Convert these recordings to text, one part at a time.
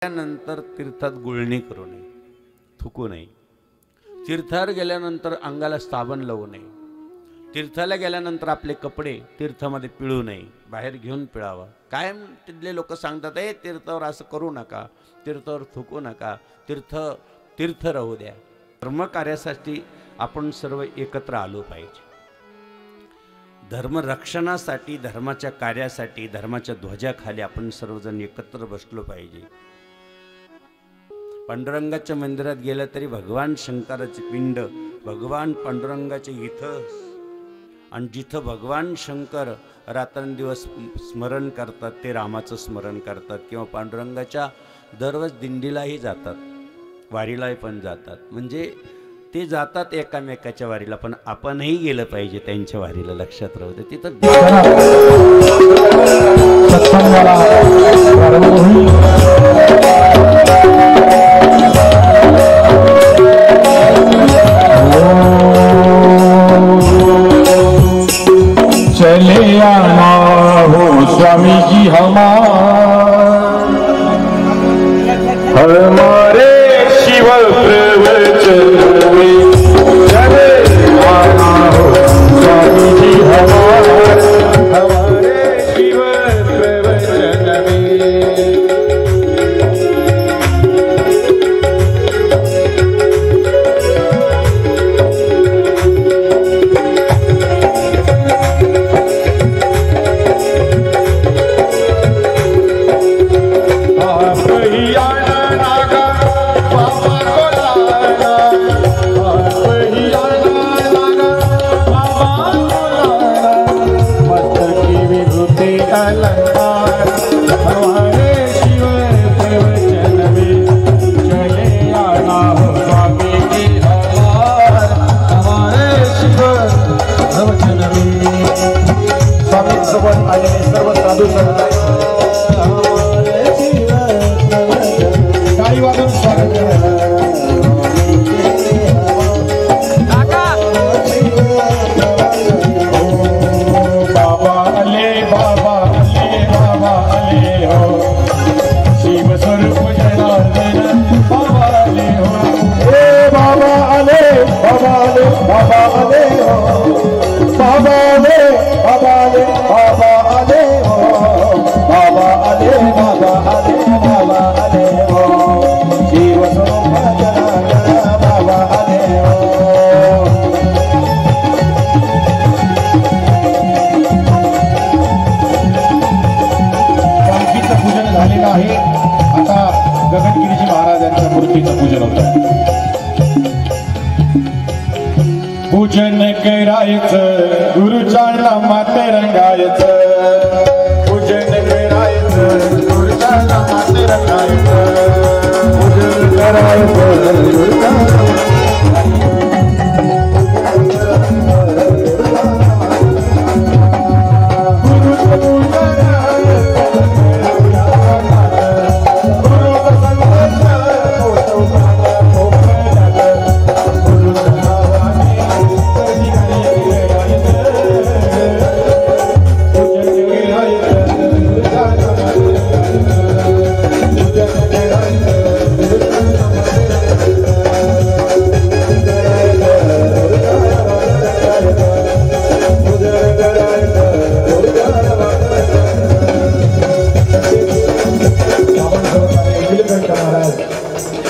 त्यानंतर तीर्थात गुळणी करू नये, थुकू नये. तीर्थावर गेल्यानंतर अंगाला साबण लावू नये. तीर्थाला गेल्यानंतर आपले कपडे तीर्थामध्ये पिळू नये, बाहेर घेऊन पिळावा. कायम तिथले लोक सांगतात, ए तीर्थावर असं करू नका, तीर्थावर थुकू नका, तीर्थ राहू द्या. धर्मकार्यासाठी आपण सर्व एकत्र आलो पाहिजे. धर्मरक्षणासाठी, धर्माच्या कार्यासाठी, धर्माच्या ध्वजाखाली आपण सर्वजण एकत्र बसलो पाहिजे. पांडुरंगाच्या मंदिरात गेलं तरी भगवान शंकराचे पिंड भगवान पांडुरंगाचे इथं, आणि जिथं भगवान शंकर रात्रंदिवस स्मरण करतात ते रामाचं स्मरण करतात, किंवा पांडुरंगाच्या दररोज दिंडीलाही जातात, वारीला पण जातात. म्हणजे ते जातात एकामेकाच्या वारीला, पण आपणही गेलं पाहिजे त्यांच्या वारीला. लक्षात राहू दे. तिथं चले आना हो स्वामी जी हमारे शिव प्रवचन में, चले आना हो स्वामी जी हमारे शिव प्रवचन में. पूजन करायचं गुरुच्या माते रंगायचं, पूजन करायचं गुरुच्या माते रंगायचं, पूजन करायचं गुरुच्या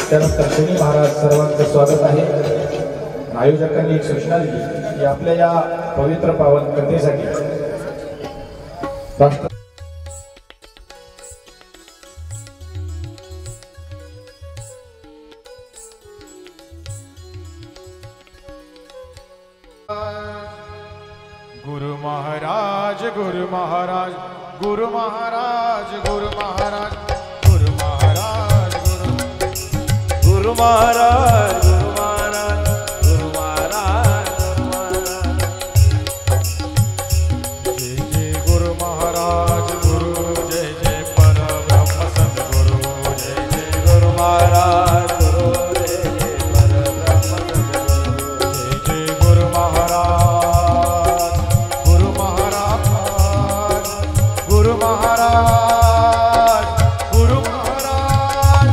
त्यानंतर शनी महाराज सर्वांचं स्वागत आहे. आयोजकांनी एक सूचना दिली की आपल्या या पवित्र पावन कथेसाठी गुरु महाराज गुरु महाराज गुरु महाराज गुरु महाराज गुरु महाराज गुरु महाराज गुरु महाराज गुरु महाराज जय जय गुरु महाराज गुरु जय जय परब्रह्म सद्गुरु जय जय गुरु महाराज गुरु जय जय परब्रह्म सद्गुरु जय जय गुरु महाराज गुरु महाराज गुरु महाराज गुरु महाराज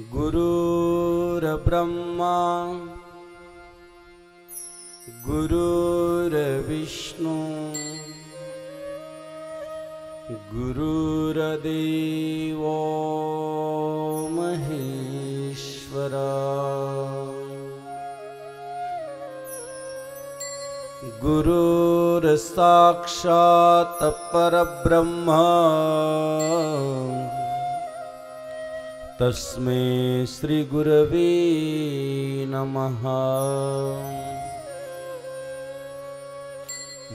गुरुर्ब्रह्मा गुरुर्विष्णु गुरुर्देवो महेश्वरा गुरुर्साक्षात् परब्रह्म तस्मै श्री गुरवे नमः।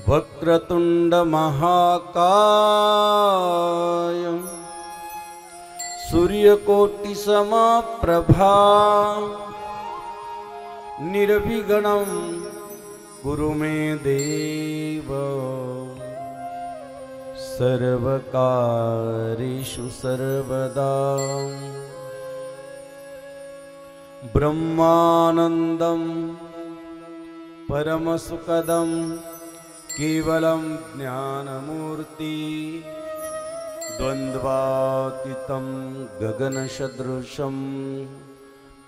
वक्रतुंड महाकाय सूर्यकोटि समप्रभा निर्विघ्नं कुरु मे देव सर्वकार्येषु सर्वदा। ब्रह्मानंदं परमसुखदं केवलं ज्ञानमूर्ति द्वन्द्वातीतं गगनसदृशं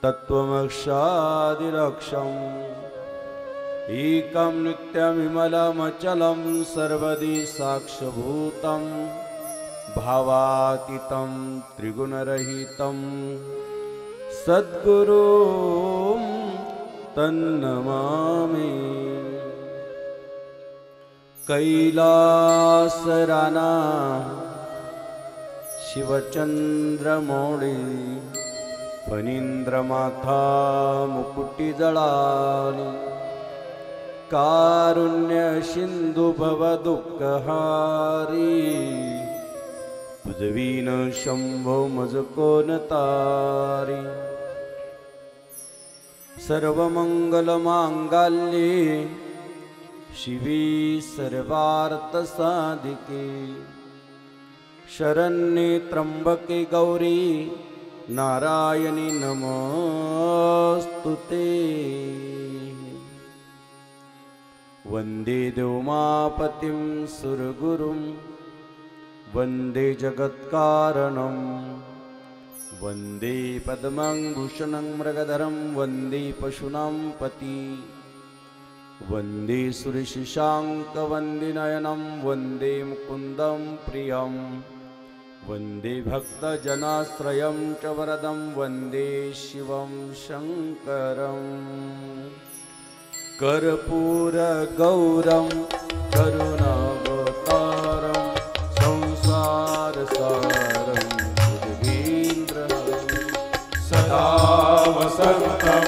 तत्त्वमक्षादिलक्ष्यम् एकं नित्यविमलमचलं सर्वदि साक्षभूतं भावातीतं त्रिगुणरहितं सद्गुरुं तन्नमामि। कैलासराना शिवचंद्रमौळी फणींद्रमाथा मुकुटी जळाली कारुण्य सिंधु भव दुःखहारी तुझवीन शंभो मज कोण तारी। सर्वमंगल मांगल्ये शिवे सर्वार्थ साधिके शरण्ये त्र्यंबके गौरी नारायणी नमोस्तुते। वंदे देवमापतिं सुरगुरुं वंदे जगत्कारणं वंदे पद्मभूषणं मृगधरं वंदे पशूनां पति वंदे सुरशिशांकवन्दिनयनं वंदे मुकुन्दं प्रियं वंदे भक्तजनाश्रयं च वरदं वंदे शिवं शङ्करम्। कर्पूरगौरं करुणावतारं संसारसारं बुद्धिन्द्रं सदा वसन्तं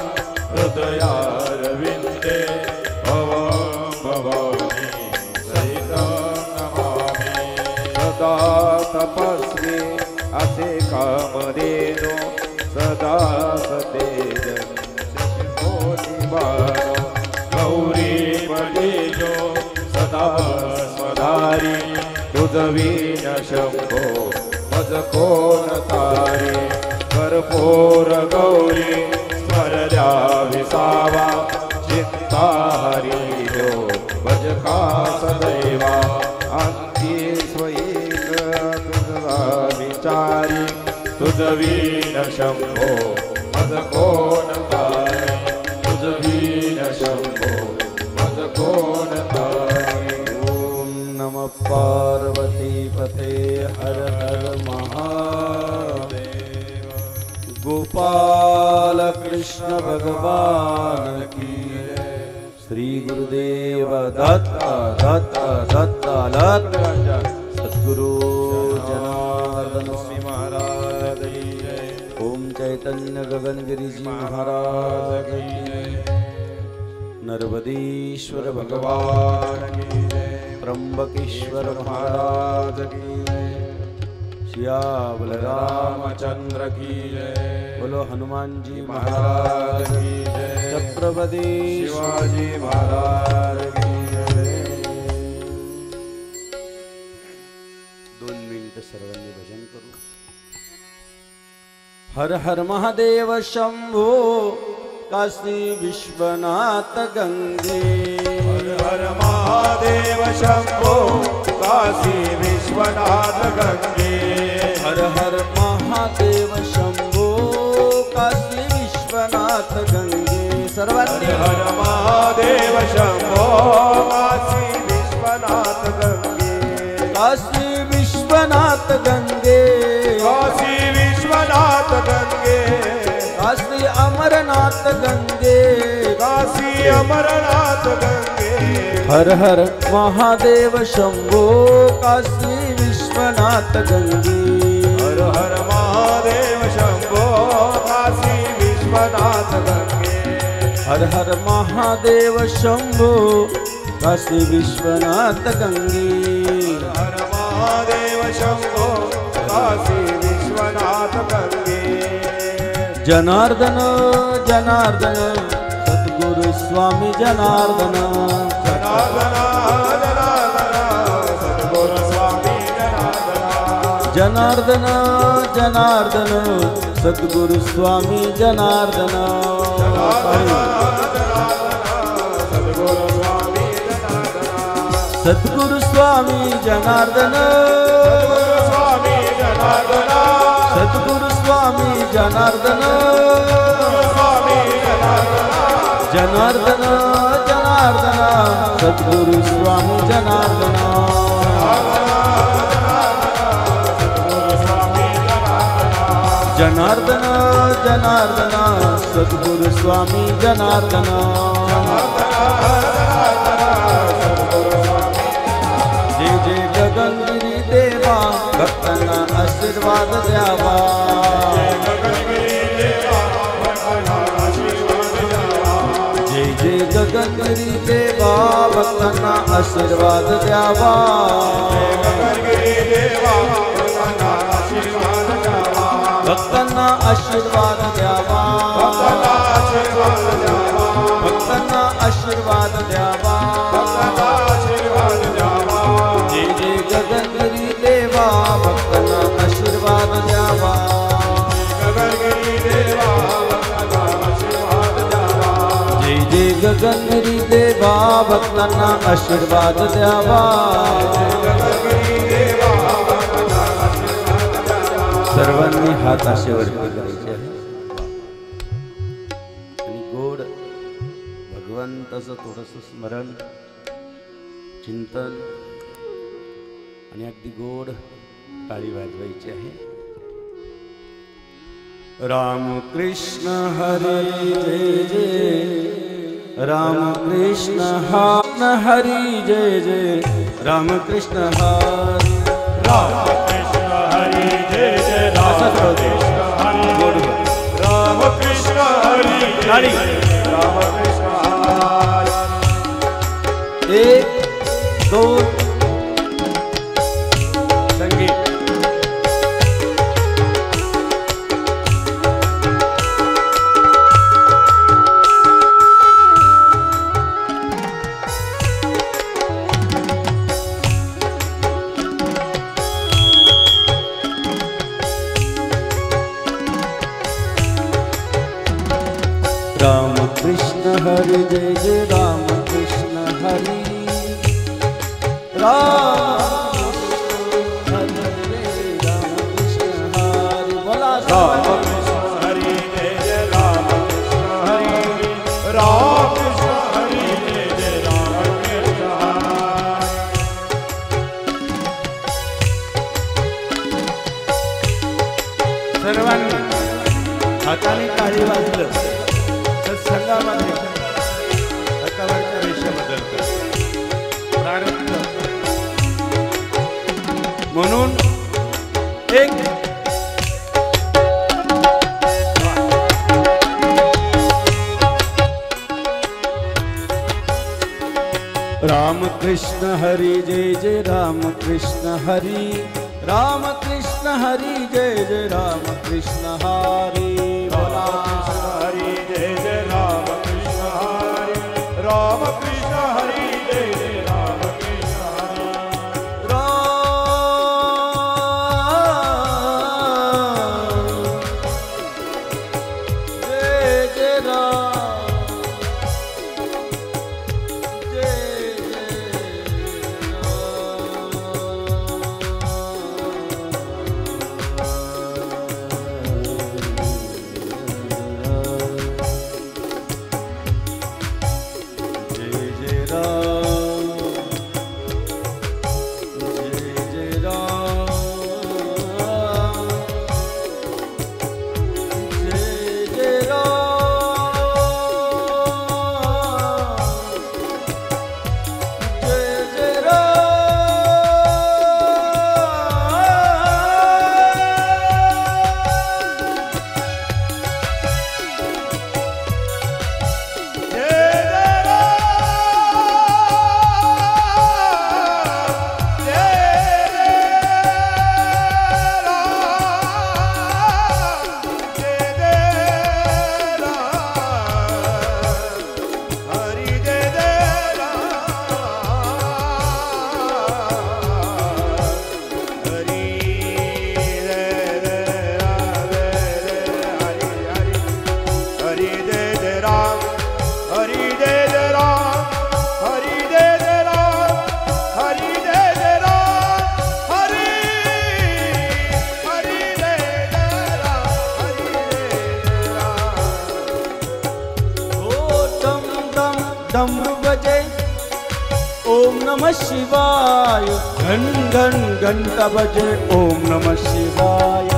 हृदयारविन्दे भवानी सहितं नमामि। सदा तपस्वी असे कामधेनो सदा सतेज गौरी पटेजो सदा स्वधारी तुझवीन शंभो मज कोण तारे। कर्पूर गौरी स्मरल्या विसावा चित्ता हरिजो भज का सदैवा। अंती स्वैक तुझा विचारी तुझवीन शंभो मज कोण तारे। तुझवीन शंभो मज कोण तारे। ओम नमः पार्वती पते हर हर महादेव। गोपाल कृष्ण भगवान की श्री गुरुदेव दत्त दत्त दत्त दत्त सद्गुरु जनार्दन श्री महाराज की जय। ओम चैतन्य गगनगिरी जी महाराज की जय। नर्मदेश्वर भगवान की जय। त्र्यंबकेश्वर महाराज की जय। श्यामल रामचंद्र की जय। बोलो हनुमान जी महाराज की जय। छत्रपति शिवाजी महाराज की जय। 2 मिनिट सर्वांनी भजन करू। हर हर महादेव शंभो काशी विश्वनाथ गंगे। हर हर महादेव शंभो काशी विश्वनाथ गंगे। हर हर महादेव शंभो हर हर महादेव शंभो काशी विश्वनाथ गंगे काशी विश्वनाथ गंगे काशी विश्वनाथ गंगे काशी अमरनाथ गंगे काशी अमरनाथ गंगे हर हर महादेव शंभो काशी विश्वनाथ गंगे हर हर महादेव शंभो काशी विश्वनाथ गंगे हर हर महादेव शंभो काशी विश्वनाथ गंगे हर महादेव शंभो काशी विश्वनाथ गंगे जनार्दन जनार्दन सद्गुरु स्वामी जनार्दन जनार्दन जनार्दन सद्गुरु स्वामी जनार्दन जनार्दन जनार्दन सद्गुरु स्वामी जनार्दन सद्गुरु स्वामी जनार्दन सद्गुरु स्वामी जनार्दन जनार्दन जनार्दन सद्गुरु स्वामी जनार्दन जनार्दन जनार्दन सद्गुरु स्वामी जनार्दन जय जय गगनगिरी देवा भक्तांना आशीर्वाद द्यावा जय जय गगनगिरी देवा भक्तांना आशीर्वाद द्यावा भक्तांना आशीर्वाद द्यावा भक्तांना आशीर्वाद द्यावा जय जय गगनगिरी देवा भक्तांना आशीर्वाद द्यावा जय जय गगनगिरी देवा भक्तांना आशीर्वाद द्यावा सर्वांनी हात असे वरती करायचे आहे आणि गोड भगवंताचं थोडंसं स्मरण चिंतन आणि अगदी गोड टाळी वाजवायची आहे. राम कृष्ण हरे जय जय राम कृष्ण हरी जय जय राम कृष्ण हरी राम कृष्ण हरी जय जय राम कृष्ण हरी राम कृष्ण हरी जय राम कृष्ण हरी. एक दोन संगीत राम कृष्ण हरि जय जय राम कृष्ण हरि राम हरि जय राम कृष्ण हरि बोला राम कृष्ण हरी जय जय राम कृष्ण हरी राम कृष्ण हरी जय जय राम कृष्ण हरी. सर्वांनी हाताने टाळी वाजलं सत्संगामध्ये हातावरच्या रेषा बदलतात प्रारब्ध म्हणून एक राम कृष्ण हरी जय जय राम कृष्ण हरी राम कृष्ण हरी जय जय राम कृष्ण हरी बोला हरी जय जय राम कृष्ण हरी राम कृष्ण हरी जय जय राम कृष्ण हरी. जय जय राम जय जय डमरू बजे ओम नमः शिवाय घन घन घंटा बजे ओम नमः शिवाय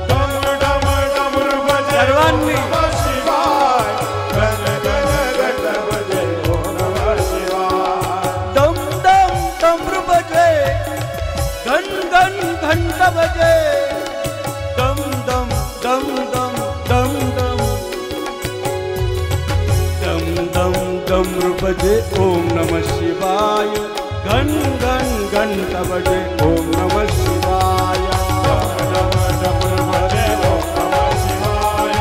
डम डम डमरू बजे सर्वांनी शिवाय घन घन घंटा बजे ओम नमः शिवाय दम दम डमरू बजे घन घन घंटा बजे दम दम दम दम दम दम दम दम डमरू बजे ओम नमः शिवाय घन घन घंटा बजे ओम नमः शिवाय डम डमरू बजे ओम नमः शिवाय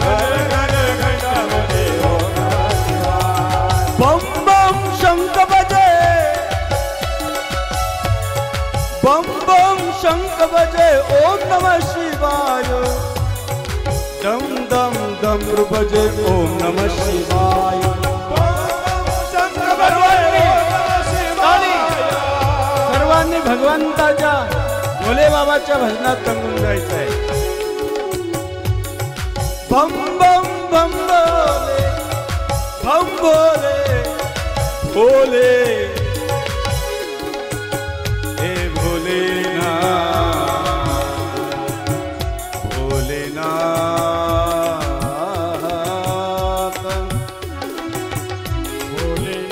घन घन घंटा बजे ओम नमः शिवाय बम बम शंख बजे बम बम शंख बजे ओम नमः शिवाय दम दम डमरू बजे ओम नमः शिवाय सर्वांनी भगवंताच्या भोले बाबाच्या भजनात रंगून जायचं आहे. बम बम बम बोले बम बोले भोले हे भोलेनाथ भोलेनाथ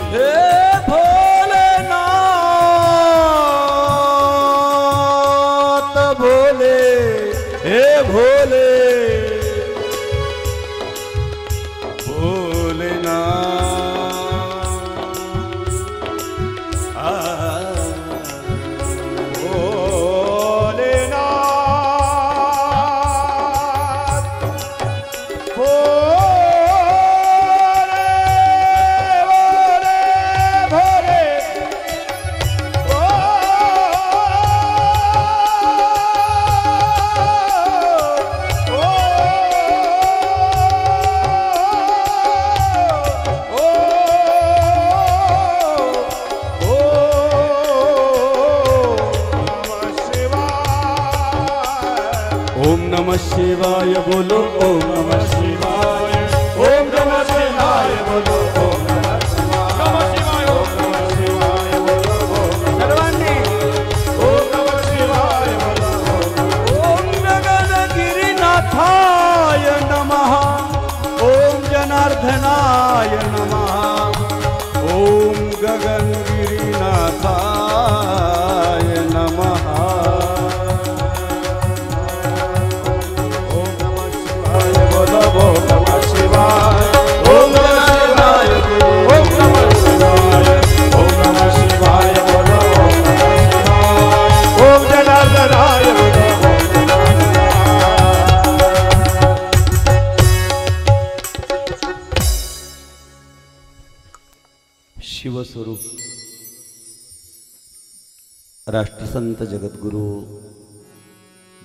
हे भोलेनाथ भोले हे भोले ओम नमः शिवाय बोलो ओम नमः शिवाय ओम नमः शिवाय बोलो ओम नमः शिवाय ओम नमः शिवाय बोलो सर्वांनी ओम नमः शिवाय ओम गगनगिरिनाथाय नमः ओम जनार्दनाय नमः ओम गगनगिरिनाथाय नमः ओम नमः शिवाय ओम नमः शिवाय ओम नमः शिवाय ओम नमः शिवाय बोलो ओम नमः शिवाय ओम जनार्दनाय बोलो शिवस्वरूप राष्ट्रसंत जगद्गुरु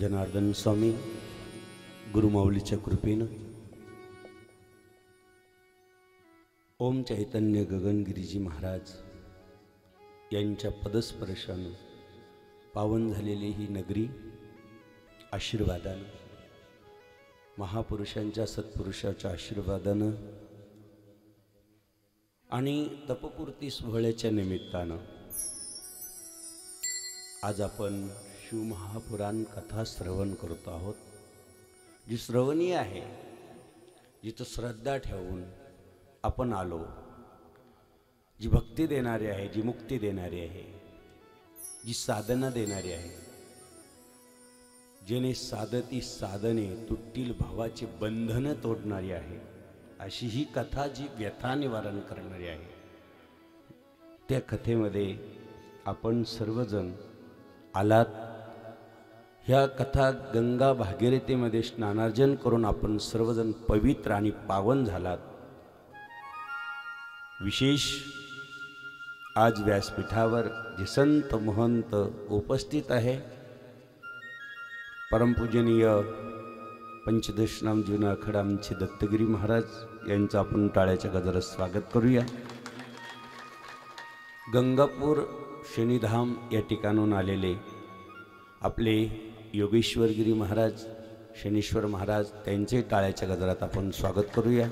जनार्दन स्वामी गुरुमाऊलीच्या कृपेनं ओम चैतन्य गगनगिरीजी महाराज यांच्या पदस्पर्शानं पावन झालेली ही नगरी आशीर्वादानं महापुरुषांच्या सत्पुरुषाच्या आशीर्वादानं आणि तपपूर्ती सोहळ्याच्या निमित्तानं आज आपण शिवमहापुराण कथा श्रवण करतो आहोत, जी श्रवणीय आहे, जिथं श्रद्धा ठेवून आपण आलो, जी भक्ती देणारी आहे, जी मुक्ती देणारी आहे, जी साधना देणारी आहे, जेणे साधती साधने तुटतील भावाचे बंधन तोडणारी आहे, अशी ही कथा जी व्यथा निवारण करणारी आहे. त्या कथेमध्ये आपण सर्वजण आलात. ह्या कथा गंगा भागीरथीमध्ये स्नानार्जन करून आपण सर्वजण पवित्र आणि पावन झालात. विशेष आज व्यासपीठावर जे संत महंत उपस्थित आहे, परमपूजनीय पंचदशनाम जुना आखाडा आमचे दत्तगिरी महाराज यांचं आपण टाळ्याच्या गजरात स्वागत करूया. गंगापूर शनिधाम या ठिकाणून आलेले आपले योगेश्वरगिरी महाराज, शनीश्वर महाराज, त्यांचे टाळ्याच्या गजरात आपण स्वागत करूया.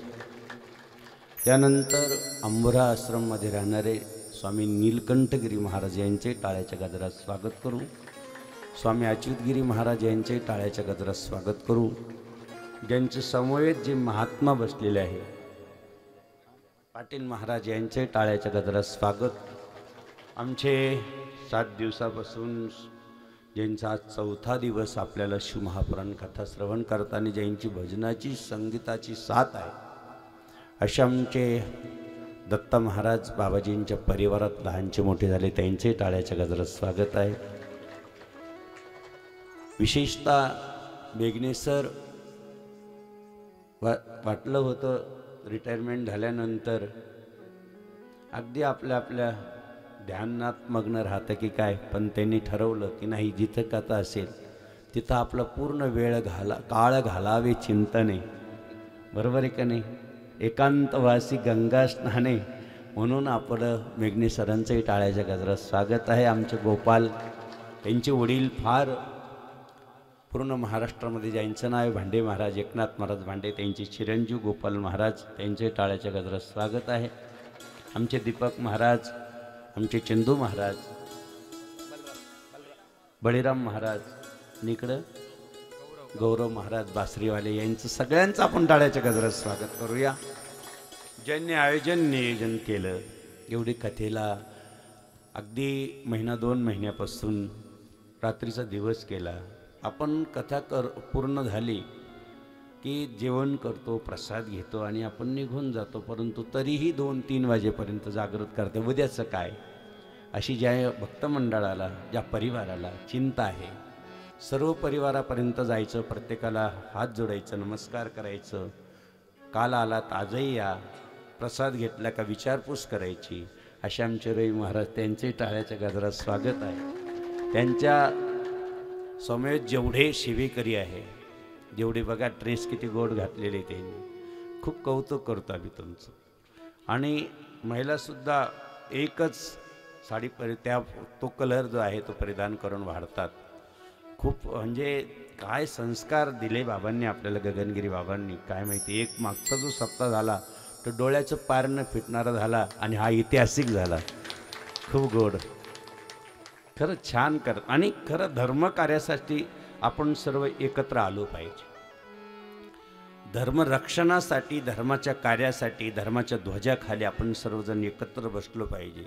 त्यानंतर अंबुरा आश्रममध्ये राहणारे स्वामी नीलकंठगिरी महाराज यांचे टाळ्याच्या गजरात स्वागत करू. स्वामी अच्युतगिरी महाराज यांचे टाळ्याच्या गजरात स्वागत करू. ज्यांचे समवेत जे महात्मा बसलेले आहे पाटील महाराज यांचे टाळ्याच्या गजरात स्वागत. आमचे 7 दिवसापासून ज्यांचा आज 4था दिवस आपल्याला शिवमहापुराण कथा श्रवण करताना ज्यांची भजनाची संगीताची साथ आहे असे आमचे दत्ता महाराज बाबाजींच्या परिवारात लहानचे मोठे झाले त्यांचे टाळ्याच्या गजरात स्वागत आहे. विशेषतः बेगणे सर वाटलं होतं रिटायरमेंट झाल्यानंतर अगदी आपल्या ध्यानात मग्न राहतं की काय, पण त्यांनी ठरवलं की नाही, जिथं कथा असेल तिथं आपला पूर्ण वेळ काळ घालावे चिंतने. बरोबर आहे का नाही? एकांतवासी गंगा स्नाने. म्हणून आपलं मेघने सरांचंही टाळ्याच्या गजरात स्वागत आहे. आमचे गोपाल त्यांचे वडील फार पूर्ण महाराष्ट्रामध्ये ज्यांचं नाव आहे भांडे महाराज, एकनाथ महाराज भांडे, त्यांचे चिरंजीव गोपाल महाराज त्यांचे टाळ्याच्या गजरात स्वागत आहे. आमचे दीपक महाराज, आमचे चंदू महाराज, बळीराम महाराज, इकडं गौरव महाराज बासरीवाले यांचं सगळ्यांचं आपण टाळ्याच्या गजरात स्वागत करूया. ज्यांनी नियोजन केलं एवढी कथेला अगदी 1-2 महिन्यापासून रात्रीचा दिवस केला. आपण कथा पूर्ण झाली की जेवण करतो, प्रसाद घेतो आणि आपण निघून जातो. परंतु तरीही 2-3 वाजेपर्यंत जागृत करते उद्याचं काय, अशी ज्या भक्तमंडळाला, ज्या परिवाराला चिंता आहे, सर्व परिवारापर्यंत जायचं, प्रत्येकाला हात जोडायचं, नमस्कार करायचं. काल आलात आजही या, प्रसाद घेतला का विचारपूस करायची. असे आमचे रवी महाराज त्यांचे टाळ्याच्या गजरात स्वागत आहे. त्यांच्या समवेत जेवढे सेवेकरी आहे, जेवढे बघा ड्रेस किती गोड घातलेले त्यांनी, खूप कौतुक करतो आम्ही तुमचं. आणि महिलासुद्धा एकच साडी तो कलर जो आहे तो परिधान करून वाढतात. खूप म्हणजे काय संस्कार दिले बाबांनी आपल्याला, गगनगिरी बाबांनी, काय माहिती. एक मागचा जो सप्ताह झाला तो डोळ्याचं पार न फिटणारा झाला आणि हा ऐतिहासिक झाला. खूप गोड, खरं छान करत. आणि खरं धर्मकार्यासाठी आपण सर्व एकत्र आलो पाहिजे. धर्मरक्षणासाठी, धर्माच्या कार्यासाठी, धर्माच्या ध्वजाखाली आपण सर्वजण एकत्र बसलो पाहिजे.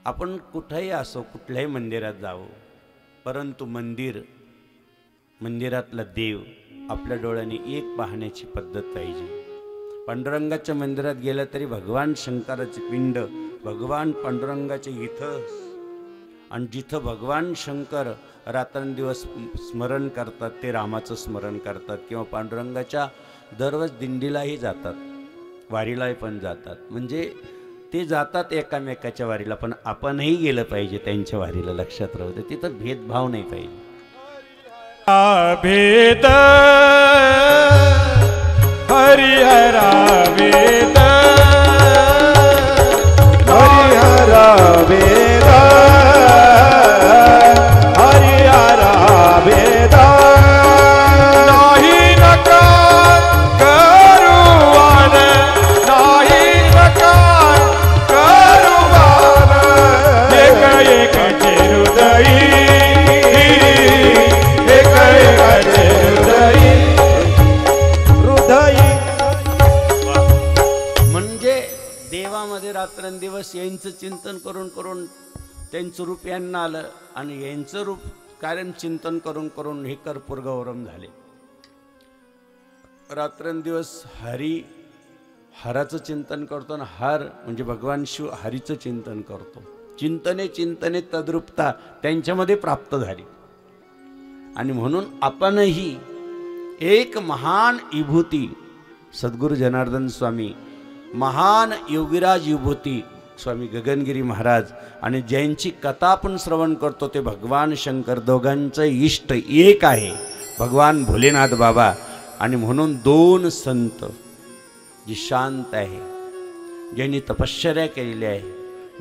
आपण कुठेही असो, कुठल्याही मंदिरात जावं, परंतु मंदिरातला देव आपल्या डोळ्याने एक पाहण्याची पद्धत पाहिजे. पांडुरंगाच्या मंदिरात गेलं तरी भगवान शंकराचे पिंड, भगवान पांडुरंगाचे इथं, आणि जिथं भगवान शंकर रात्रंदिवस स्मरण करतात ते रामाचं स्मरण करतात. किंवा पांडुरंगाच्या दररोज दिंडीलाही जातात, वारीलाही पण जातात. म्हणजे ते जातात एकामेकाच्या वारीला, पण आपणही गेलं पाहिजे त्यांच्या वारीला. लक्षात राहू दे, तिथं भेदभाव नाही पाहिजे. भेद हरिहरा वेद, हरिहरा वेद, हरिहरा वेद. नाही नकार करुवान, नाही नकार करुवान, एक एकाचे हृदयी, एक एकाचे हृदयी, हृदयी. म्हणजे देवामध्ये रात्रंदिवस यांचं चिंतन करून करून त्यांचं रूप यांना आलं, आणि यांचं रूप कारण चिंतन करून करून हे कर्पूर गौरम झाले. रात्रंदिवस हराचं चिंतन करतो, आणि हर म्हणजे भगवान शिव हरीचं चिंतन करतो. चिंतने तद्रूपता त्यांच्यामध्ये प्राप्त झाली. आणि म्हणून आपणही एक महान विभूती सद्गुरू जनार्दन स्वामी, महान योगीराज विभूती स्वामी गगनगिरी महाराज, आणि ज्यांची कथा आपण श्रवण करतो ते भगवान शंकर, दोघांचं इष्ट एक आहे, भगवान भोलेनाथ बाबा. आणि म्हणून 2 संत जी शांत आहे, ज्यांनी तपश्चर्या केलेली आहे,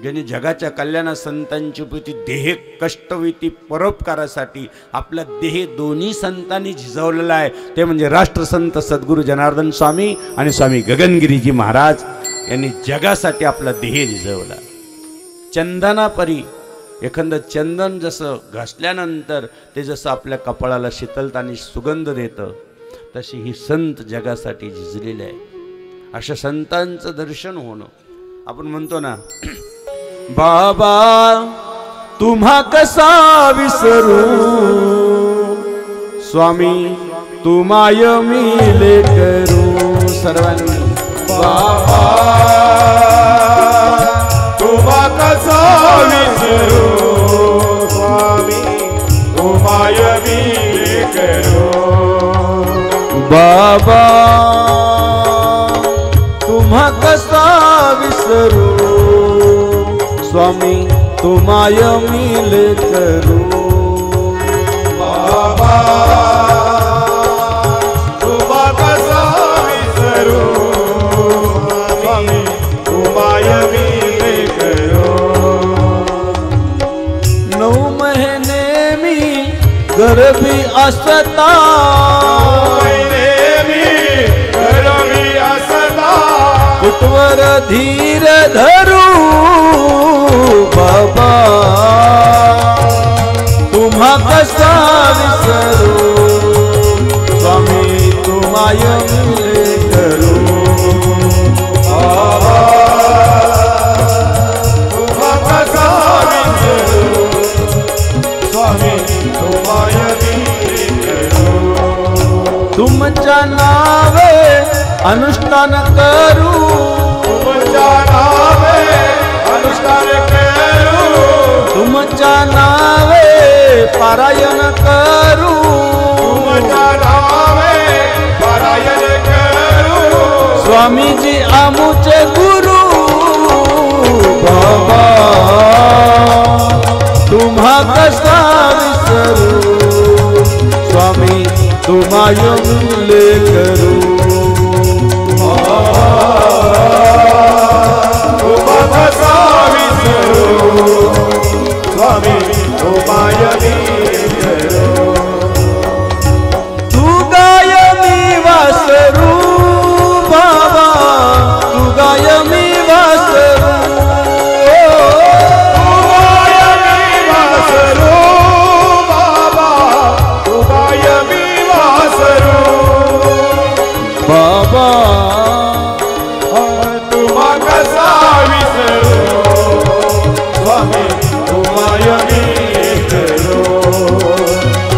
ज्यांनी जगाच्या कल्याणा संतांची प्रती देह कष्टविती परोपकारासाठी आपला देह दोन्ही संतांनी झिजवलेला आहे, ते म्हणजे राष्ट्रसंत सद्गुरू जनार्दन स्वामी आणि स्वामी गगनगिरीजी महाराज यांनी जगासाठी आपला देह झिजवला. चंदनापरी एखादं चंदन जसं घासल्यानंतर ते जसं आपल्या कपाळाला शीतलता आणि सुगंध देतं, तशी ही संत जगासाठी झिजलेले आहे. अशा संतांचं दर्शन होणं, आपण म्हणतो ना, बाबा तुम्हा कसा विसरू, स्वामी तुम्हाय मिले करू. सर्वांनी बाबा तुम्हा कसा विसरू, स्वामी तुम्हाय मिले करू. बाबा तुम्हा कसा विसरू, स्वामी तुम्हाय मिले करू. बाबा तुम्हा कसा विसरू, स्वामी तुम्हाय मिले करू. 9 महिने मी गर्भी असता, गरबी असता कुटवर धीर धरू. बाबा तुम्हा कसा विसरू, स्वामी तुम्हाय मिले करू. बाबा तुम्हा कसा विसरू, स्वामी तुम्हाय मिले करू. तुमच्या नावे अनुष्ठान करू, तुमच्या नावे अनुष्ठान करू, तुमच्या नावे पारायण करू. तुमच्या नावे पारायण करू. स्वामीजी आमुचे गुरु. बाबा तुम्हा कसा विसरू, स्वामी तुम्हाय मिले करू. तुम्हा कसा विसरू, स्वामी तुम्हाय मिले करू. तू गाय मी वासरू, बाबा तू गाय मी वासरू. तुगाय मी वासरू, बाबा तुगाय मी वासरू. बाबा तुम्हा कसा विसरू, स्वामी तुम्हाय मिले करू.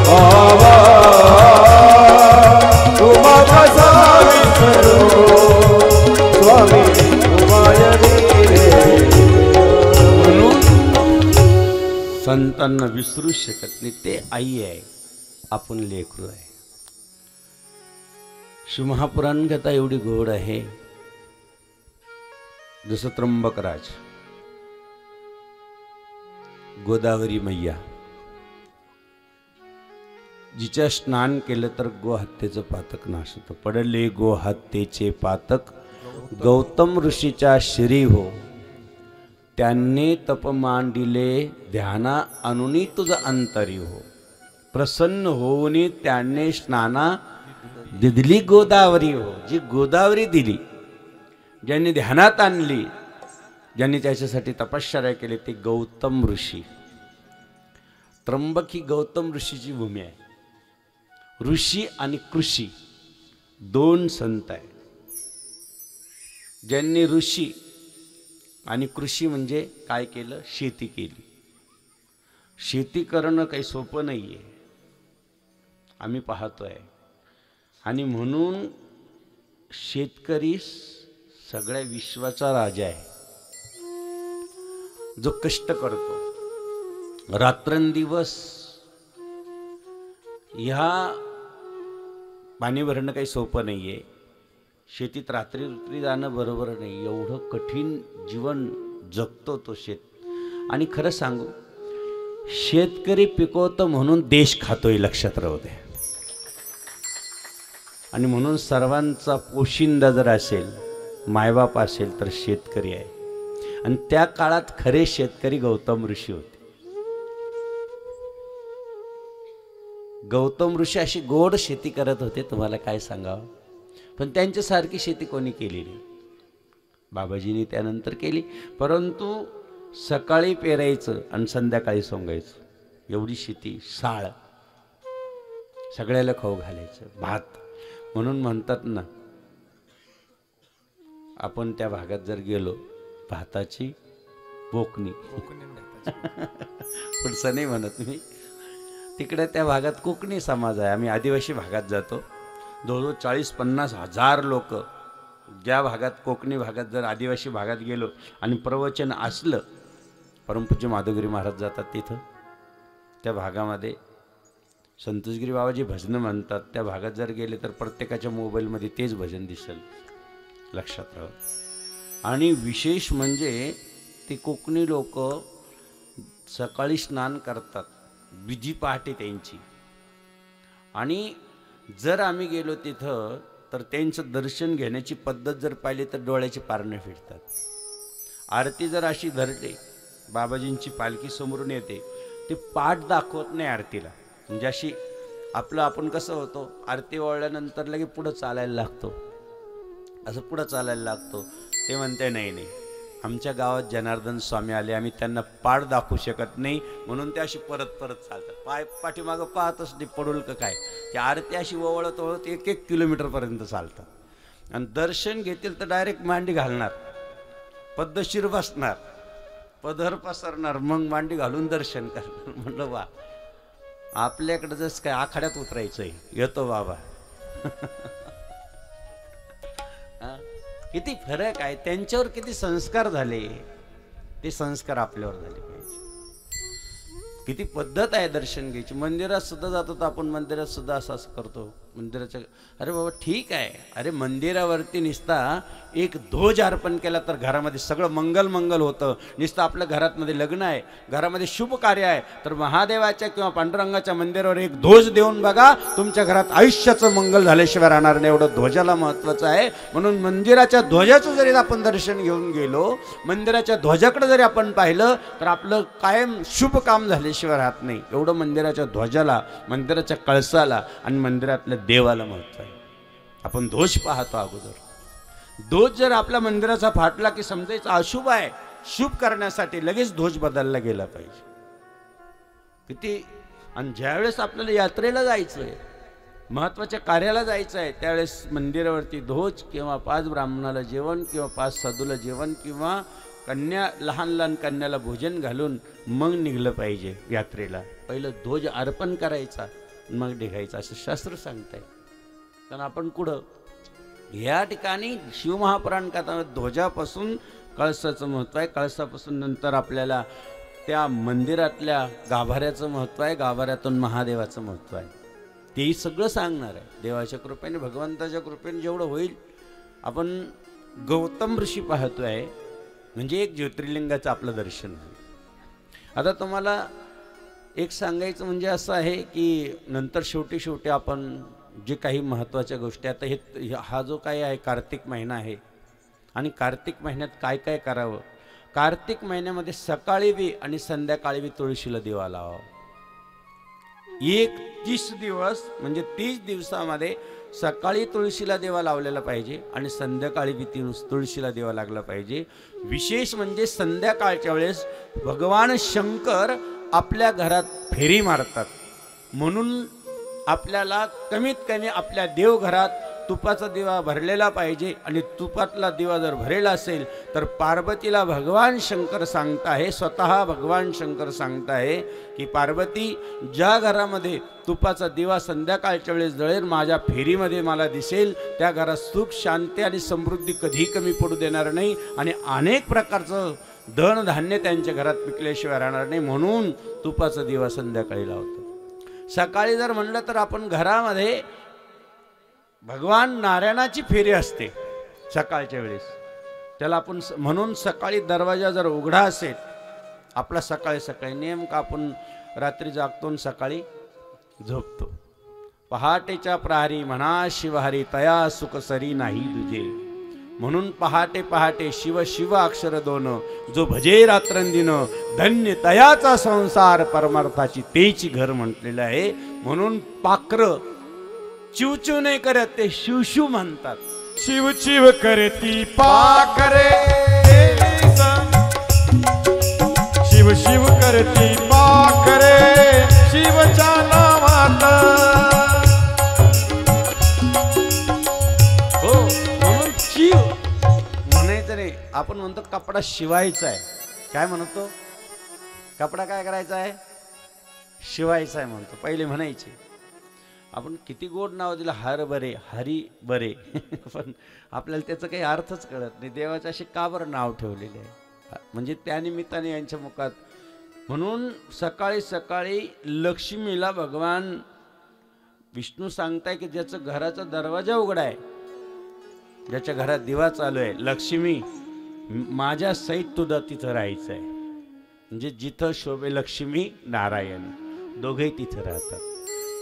बाबा तुम्हा कसा विसरू, स्वामी तुम्हाय मिले करू. म्हणून संतांना विसरू शकत नाही. ते आई आहे, आपण लेकरू आहे. शिवमहापुराण कथा एवढी गोड आहे. जसं त्र्यंबकराज, गोदावरी मैया, जिच्या स्नान केलं तर गोहत्येचं पातक नाश होतं. पडले गोहत्येचे पातक गौतम ऋषीच्या शिरी हो, त्यांनी तप मांडिले ध्याना अनुनी तुझ अंतरी हो. प्रसन्न होऊनी त्याने स्नाना दिली गोदावरी हो. जी गोदावरी दिली, ज्यांनी ध्यानात आणली, ज्यांनी त्याच्यासाठी तपश्चर्या केली, ते गौतम ऋषी. त्र्यंबक ही गौतम ऋषीची भूमी आहे. ऋषी आणि कृषी दोन संत आहेत. ज्यांनी ऋषी आणि कृषी म्हणजे काय केलं, शेती केली. शेती करणं काही सोपं नाही आहे, आम्ही पाहतोय. आणि म्हणून शेतकरी सगळ्या विश्वाचा राजा आहे, जो कष्ट करतो रात्रंदिवस. ह्या पाणी भरणं काही सोपं नाही आहे. शेतीत रात्री जाणं बरोबर नाही. एवढं कठीण जीवन जगतो तो शेत. आणि खरं सांगू, शेतकरी पिकवतो म्हणून देश खातोय, लक्षात राहू दे. आणि म्हणून सर्वांचा पोशिंदा जर असेल, मायबाप असेल, तर शेतकरी आहे. आणि त्या काळात खरे शेतकरी गौतम ऋषी होते. गौतम ऋषी अशी गोड शेती करत होते, तुम्हाला काय सांगावं. पण त्यांच्यासारखी शेती कोणी केली नाही. बाबाजींनी त्यानंतर केली, परंतु सकाळी पेरायचं आणि संध्याकाळी सोंगायचं, एवढी शेती. साळ सगळ्याला खाऊ घालायचं, भात. म्हणून म्हणतात ना, आपण त्या भागात जर गेलो, भाताची बोकणी पुढचं नाही म्हणत मी, तिकडे त्या भागात कोकणी समाज आहे. आम्ही आदिवासी भागात जातो, जवळजवळ 40-50 हजार लोक. ज्या भागात कोकणी भागात जर आदिवासी भागात गेलो आणि प्रवचन असलं, परमपूज्य माधवगिरी महाराज जातात तिथं, त्या भागामध्ये संतोषगिरी बाबाजी भजनं म्हणतात. त्या भागात जर गेले तर प्रत्येकाच्या मोबाईलमध्ये तेच भजन दिसेल, लक्षात राहा. आणि विशेष म्हणजे ते कोकणी लोक सकाळी स्नान करतात, बिजी पहाटे त्यांची. आणि जर आम्ही गेलो तिथं तर त्यांचं दर्शन घेण्याची पद्धत जर पाहिली तर डोळ्याची पारणं फिरतात. आरती जर अशी धरते, बाबाजींची पालखी समोरून येते, ते पाठ दाखवत नाही आरतीला. म्हणजे अशी आपलं आपण कसं होतो, आरती वळल्यानंतर लगे पुढं चालायला लागतो, असं पुढं चालायला लागतो. ते म्हणते नाही नाही, आमच्या गावात जनार्दन स्वामी आले, आम्ही त्यांना पाठ दाखवू शकत नाही, म्हणून ते अशी परत परत चालतात. पाठीमागं पाहतच नाही पडूल का काय. ती आरती अशी ओवळत ओवळत 1-1 किलोमीटरपर्यंत चालतात. आणि दर्शन घेतील तर डायरेक्ट मांडी घालणार, पद्धतशीर बसणार, पदर पसरणार, मग मांडी घालून दर्शन करणार. म्हणलं वा, आपल्याकडं जसं काय आखाड्यात उतरायचंय, येतो बाबा. किती फरक आहे, त्यांच्यावर किती संस्कार झाले, ते संस्कार आपल्यावर झाले पाहिजे. किती पद्धत आहे दर्शन घ्यायची. मंदिरात सुद्धा जातो तर आपण मंदिरात सुद्धा असं करतो मंदिराच्या. अरे बाबा ठीक आहे, अरे मंदिरावरती निसता एक ध्वज अर्पण केला तर घरामध्ये सगळं मंगल मंगल होतं. निसतं आपल्या घरामध्ये लग्न आहे, घरामध्ये शुभ कार्य आहे, तर महादेवाच्या किंवा पांडुरंगाच्या मंदिरावर एक ध्वज देऊन बघा, तुमच्या घरात आयुष्याचं मंगल झाल्याशिवाय राहणार नाही. एवढं ध्वजाला महत्त्वाचं आहे. म्हणून मंदिराच्या ध्वजाचं जरी आपण दर्शन घेऊन गेलो, मंदिराच्या ध्वजाकडे जरी आपण पाहिलं तर आपलं कायम शुभ काम झाल्याशिवाय राहत नाही. एवढं मंदिराच्या ध्वजाला, मंदिराच्या कळसाला आणि मंदिरातल्या देवाला महत्त्व आहे. आपण ध्वज पाहतो अगोदर. ध्वज जर आपल्या मंदिराचा फाटला की समजायचं अशुभ आहे, शुभ करण्यासाठी लगेच ध्वज बदलला गेला पाहिजे. किती. आणि ज्यावेळेस आपल्याला यात्रेला जायचं आहे, महत्त्वाच्या कार्याला जायचं आहे, त्यावेळेस मंदिरावरती ध्वज किंवा 5 ब्राह्मणाला जेवण किंवा 5 साधूला जेवण किंवा कन्या, लहान लहान कन्याला भोजन घालून मग निघलं पाहिजे यात्रेला. पहिलं ध्वज अर्पण करायचा, मग निघायचं, असं शास्त्र सांगताय. कारण आपण कुठं या ठिकाणी शिवमहापुराण कथा ध्वजापासून कळसाचं महत्त्व आहे, कळसापासून नंतर आपल्याला त्या मंदिरातल्या गाभाऱ्याचं महत्त्व आहे, गाभाऱ्यातून महादेवाचं महत्त्व आहे. तेही सगळं सांगणार आहे. देवाच्या कृपेने, भगवंताच्या कृपेने जेवढं होईल. आपण गौतम ऋषी पाहतोय, म्हणजे एक ज्योतिर्लिंगाचं आपलं दर्शन होईल. आता तुम्हाला एक सांगायचं म्हणजे असं आहे की नंतर शेवटी आपण जे काही महत्त्वाच्या गोष्टी, आता हा जो काही आहे कार्तिक महिना आहे, आणि कार्तिक महिन्यात काय काय करावं. कार्तिक महिन्यामध्ये सकाळी बी आणि संध्याकाळी बी तुळशीला दिवा लावावा. 31 दिवस म्हणजे 30 दिवसामध्ये सकाळी तुळशीला दिवा लावलेला पाहिजे आणि संध्याकाळी बी तुळशीला दिवा लागला पाहिजे. विशेष म्हणजे संध्याकाळच्या वेळेस भगवान शंकर आपल्या घरात फेरी मारतात. म्हणून आपल्याला कमीत कमी आपल्या देवघरात तुपाचा दिवा भरलेला पाहिजे. आणि तुपातला दिवा जर भरेला असेल तर पार्वतीला भगवान शंकर सांगताय, स्वतः भगवान शंकर सांगताय की पार्वती, ज्या घरामध्ये तुपाचा दिवा संध्याकाळच्या वेळेस जळेल, माझ्या फेरीमध्ये मला दिसेल, त्या घरात सुख, शांती आणि समृद्धी कधी कमी पडू देणार नाही. आणि अनेक प्रकारचं धन धान्य त्यांच्या घरात पिकल्याशिवाय राहणार नाही. म्हणून तुपाचा दिवा संध्याकाळी लावतो. सकाळी जर म्हणलं तर आपण घरामध्ये भगवान नारायणाची फेरी असते सकाळच्या वेळेस, त्याला आपण म्हणून सकाळी दरवाजा जर उघडा असेल आपला, सकाळी नेमका आपण रात्री जागतो आणि सकाळी झोपतो. पहाटेच्या प्रहरी म्हणा शिवहरी, तया सुख सरी नाही तुझे. म्हणून पहाटे पहाटे शिव शिव अक्षर दोन, जो भजे रात्रंदिन धन्य तयाचा संसार परमार्थाची तेची घर म्हटलेलं आहे. म्हणून पाखर चिवचिव नाही करत, ते शिवशिव म्हणतात. शिव शिव करती पाखरे देवी संग. शिव शिव करती पाखरे शिवच्या नावात. हो, म्हणून शिव म्हणायचं नाही. आपण म्हणतो कपडा शिवायचा आहे. काय म्हणतो? कपडा काय करायचा आहे? शिवायचा आहे म्हणतो. पहिले म्हणायचे. आपण किती गोड नाव दिलं, हर बरे, हरी बरे. पण आपल्याला त्याचा काही अर्थच कळत नाही. देवाचे असे का बरं नाव ठेवलेले आहे? म्हणजे त्यानिमित्ताने यांच्या मुखात. म्हणून सकाळी सकाळी लक्ष्मीला भगवान विष्णू सांगताय की ज्याचं घराचा दरवाजा उघडा आहे, ज्याच्या घरात दिवा चालू आहे, लक्ष्मी माझ्या सहित तुझं तिथं राहायचं आहे. म्हणजे जिथं शोभे लक्ष्मी नारायण दोघेही तिथं राहतात.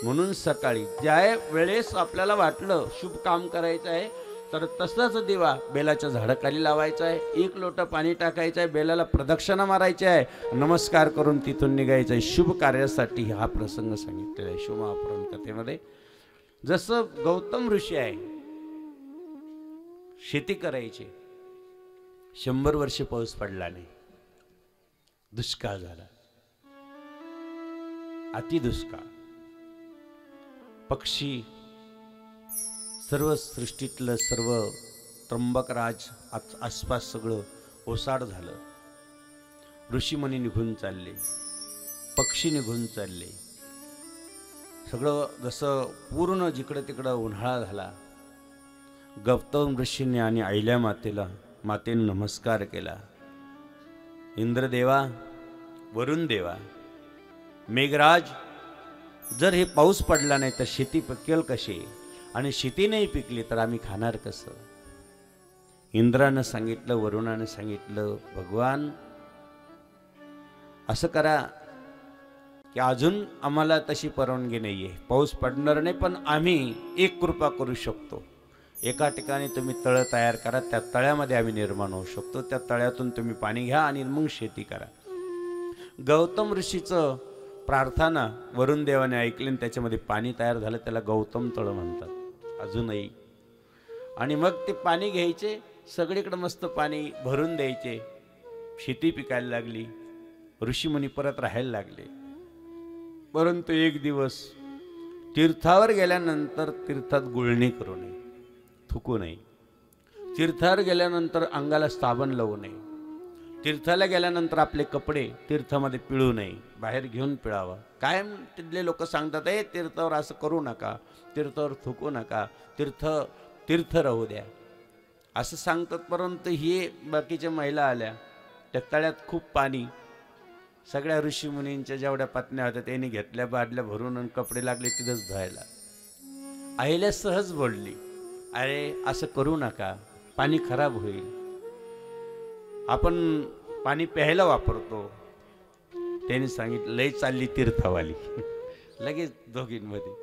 म्हणून सकाळी ज्या वेळेस आपल्याला वाटलं शुभ काम करायचं आहे, तर तसाच दिवा बेलाच्या झाडाखाली लावायचा आहे, 1 लोटा पाणी टाकायचं आहे, बेलाला प्रदक्षिणा मारायची आहे, नमस्कार करून तिथून निघायचं आहे. शुभ कार्यासाठी हा प्रसंग सांगितलेला आहे शिवमहापुराण कथेमध्ये. जसं गौतम ऋषी आहे, शेती करायची, 100 वर्ष पाऊस पडला नाही, दुष्काळ झाला, अति दुष्काळ. पक्षी, सर्व सृष्टीतलं सर्व त्र्यंबकराज आसपास सगळं ओसाड झालं. ऋषीमुनी निघून चालले, पक्षी निघून चालले, सगळं जसं पूर्ण जिकडे तिकडं उन्हाळा झाला. गौतम ऋषीने आणि अहिल्या मातेने नमस्कार केला. इंद्रदेवा, वरुण देवा, मेघराज, जर हे पाऊस पडला नाही तर शेती पिकेल कशी, आणि शेती नाही पिकली तर आम्ही खाणार कसं? इंद्रानं सांगितलं, वरुणानं सांगितलं, भगवान असं करा की अजून आम्हाला तशी परवानगी नाही आहे, पाऊस पडणार नाही, पण आम्ही एक कृपा करू शकतो. एका ठिकाणी तुम्ही तळं तयार करा, त्या तळ्यामध्ये आम्ही निर्माण होऊ शकतो, त्या तळ्यातून तुम्ही पाणी घ्या आणि मग शेती करा. गौतम ऋषीचं प्रार्थना वरुण देवाने ऐकली आणि त्याच्यामध्ये पाणी तयार झालं, त्याला गौतम तळ म्हणतात अजूनही. आणि मग ते पाणी घ्यायचे, सगळीकडे मस्त पाणी भरून द्यायचे, शेती पिकायला लागली, ऋषीमुनी परत राहायला लागले. परंतु एक दिवस तीर्थावर गेल्यानंतर तीर्थात गुळणी करू नये, थुकू नये. तीर्थावर गेल्यानंतर अंगाला साबण लावू नये. तीर्थाला गेल्यानंतर आपले कपडे तीर्थामध्ये पिळू नये, बाहेर घेऊन पिळावं. कायम तिथले लोक सांगतात, तीर्थावर असं करू नका, तीर्थावर थुकू नका, तीर्थ राहू द्या असं सांगतात. परंतु ही बाकीच्या महिला आल्या, त्या तळ्यात खूप पाणी, सगळ्या ऋषीमुनींच्या जेवढ्या पत्न्या होत्या त्यांनी घेतल्या बादल्या भरून आणि कपडे लागले तिथंच धुवायला. अहिल्या सहज बोलली, अरे असं करू नका, पाणी खराब होईल, आपण पाणी प्यायला वापरतो. त्यांनी सांगितलं, लय चालली तीर्थवाली. लगेच दोघींमध्ये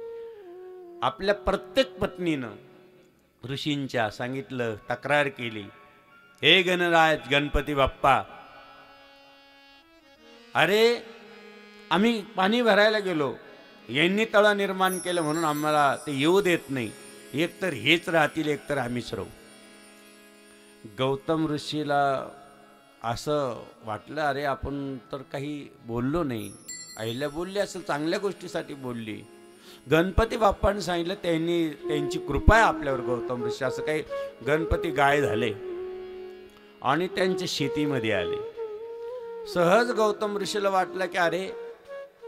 आपल्या प्रत्येक पत्नीनं ऋषींच्या सांगितलं, तक्रार केली, हे गणराज गणपती बाप्पा, अरे आम्ही पाणी भरायला गेलो, यांनी तळं निर्माण केलं म्हणून आम्हाला ते येऊ देत नाही, एकतर हेच राहतील एकतर आम्हीच राहू. गौतम ऋषीला असं वाटलं, अरे आपण तर काही बोललो नाही. अहिल्या बोलली असेल, चांगल्या गोष्टीसाठी बोलली. गणपती बाप्पाने सांगितलं, त्यांची कृपा आहे आपल्यावर गौतम ऋषी. असं काही गणपती गाय झाले आणि त्यांच्या शेतीमध्ये आले. सहज गौतम ऋषीला वाटलं की अरे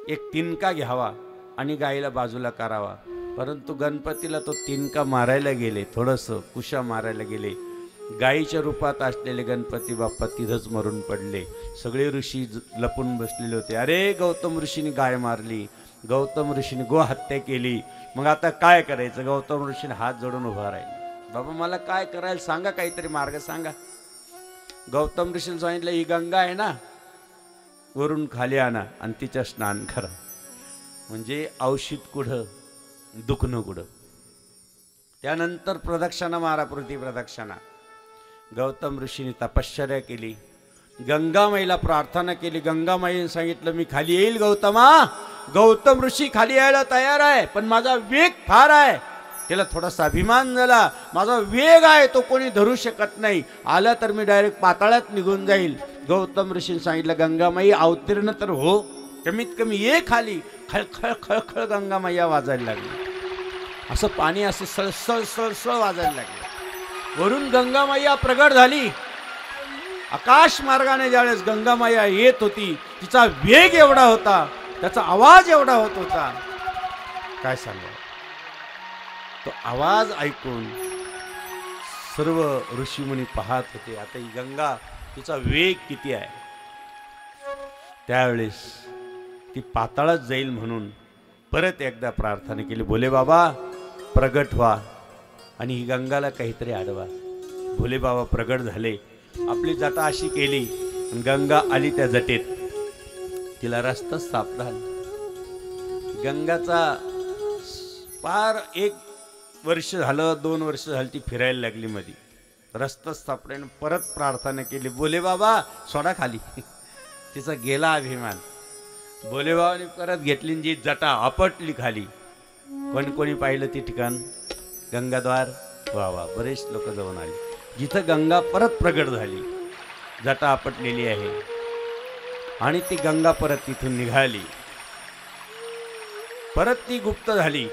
एक तिनका घ्यावा आणि गायीला बाजूला करावा. परंतु गणपतीला तो तिनका मारायला गेले, थोडंसं कुशा मारायला गेले. गायीच्या रूपात असलेले गणपती बाप्पा तिथंच मरून पडले. सगळे ऋषी लपून बसलेले होते. अरे गौतम ऋषीने गाय मारली, गौतम ऋषीने गो हत्या केली, मग आता काय करायचं? गौतम ऋषीने हात जोडून उभा राहिले, बाबा मला काय करायला सांगा, काहीतरी मार्ग सांगा. गौतम ऋषीने सांगितलं, ही गंगा आहे ना, वरून खाली आणा आणि तिच्या स्नान करा. म्हणजे औषध कुठं, दुखणं कुठं. त्यानंतर प्रदक्षिणा मारा, पृथ्वी प्रदक्षिणा. गौतम ऋषीने तपश्चर्या केली, गंगामाईला प्रार्थना केली. गंगामाईने सांगितलं मी खाली येईल गौतमा. गौतम ऋषी खाली यायला तयार आहे, पण माझा वेग फार आहे. त्याला थोडासा अभिमान झाला, माझा वेग आहे तो कोणी धरू शकत नाही, आला तर मी डायरेक्ट पाताळात निघून जाईल. गौतम ऋषीने सांगितलं गंगामाई अवतीर्ण तर हो, कमीत कमी ये खाली. खळखळ खळखळ गंगामाईया वाजायला लागली, असं पाणी असं सळसळ सळसळ वाजायला लागलं. वरून गंगामाईया प्रगट झाली. आकाश मार्गाने ज्यावेळेस गंगामाईया येत होती, तिचा वेग एवढा होता, त्याचा आवाज एवढा होत होता, काय सांगा. तो आवाज ऐकून सर्व ऋषीमुनी पाहत होते. आता ही गंगा, तिचा वेग किती आहे. त्यावेळेस ती पाताळात जाईल म्हणून परत एकदा प्रार्थना केली, भोले बाबा प्रगट व्हा आणि ही गंगाला काहीतरी अडवा. भोले बाबा प्रगट झाले, आपली जटा अशी केली, गंगा आली त्या जटेत. तिला रस्ता सापडला. गंगाचा पार 1 वर्ष झालं, 2 वर्ष झाली, ती फिरायला लागली. मध्ये रस्ता सापड्याने परत प्रार्थना केली, भोले बाबा सोडा खाली. तिचा गेला अभिमान. भोले बाबाने परत घेतली, जी जटा आपटली खाली. कोणी पाहिलं ते ठिकाण गंगाद्वार. वा वा, बरेच लोक जाऊन आले. जिथं गंगा परत प्रगट झाली, जटा आपटलेली आहे, आणि ती गंगा परत तिथून निघाली. परत ती गुप्त झाली.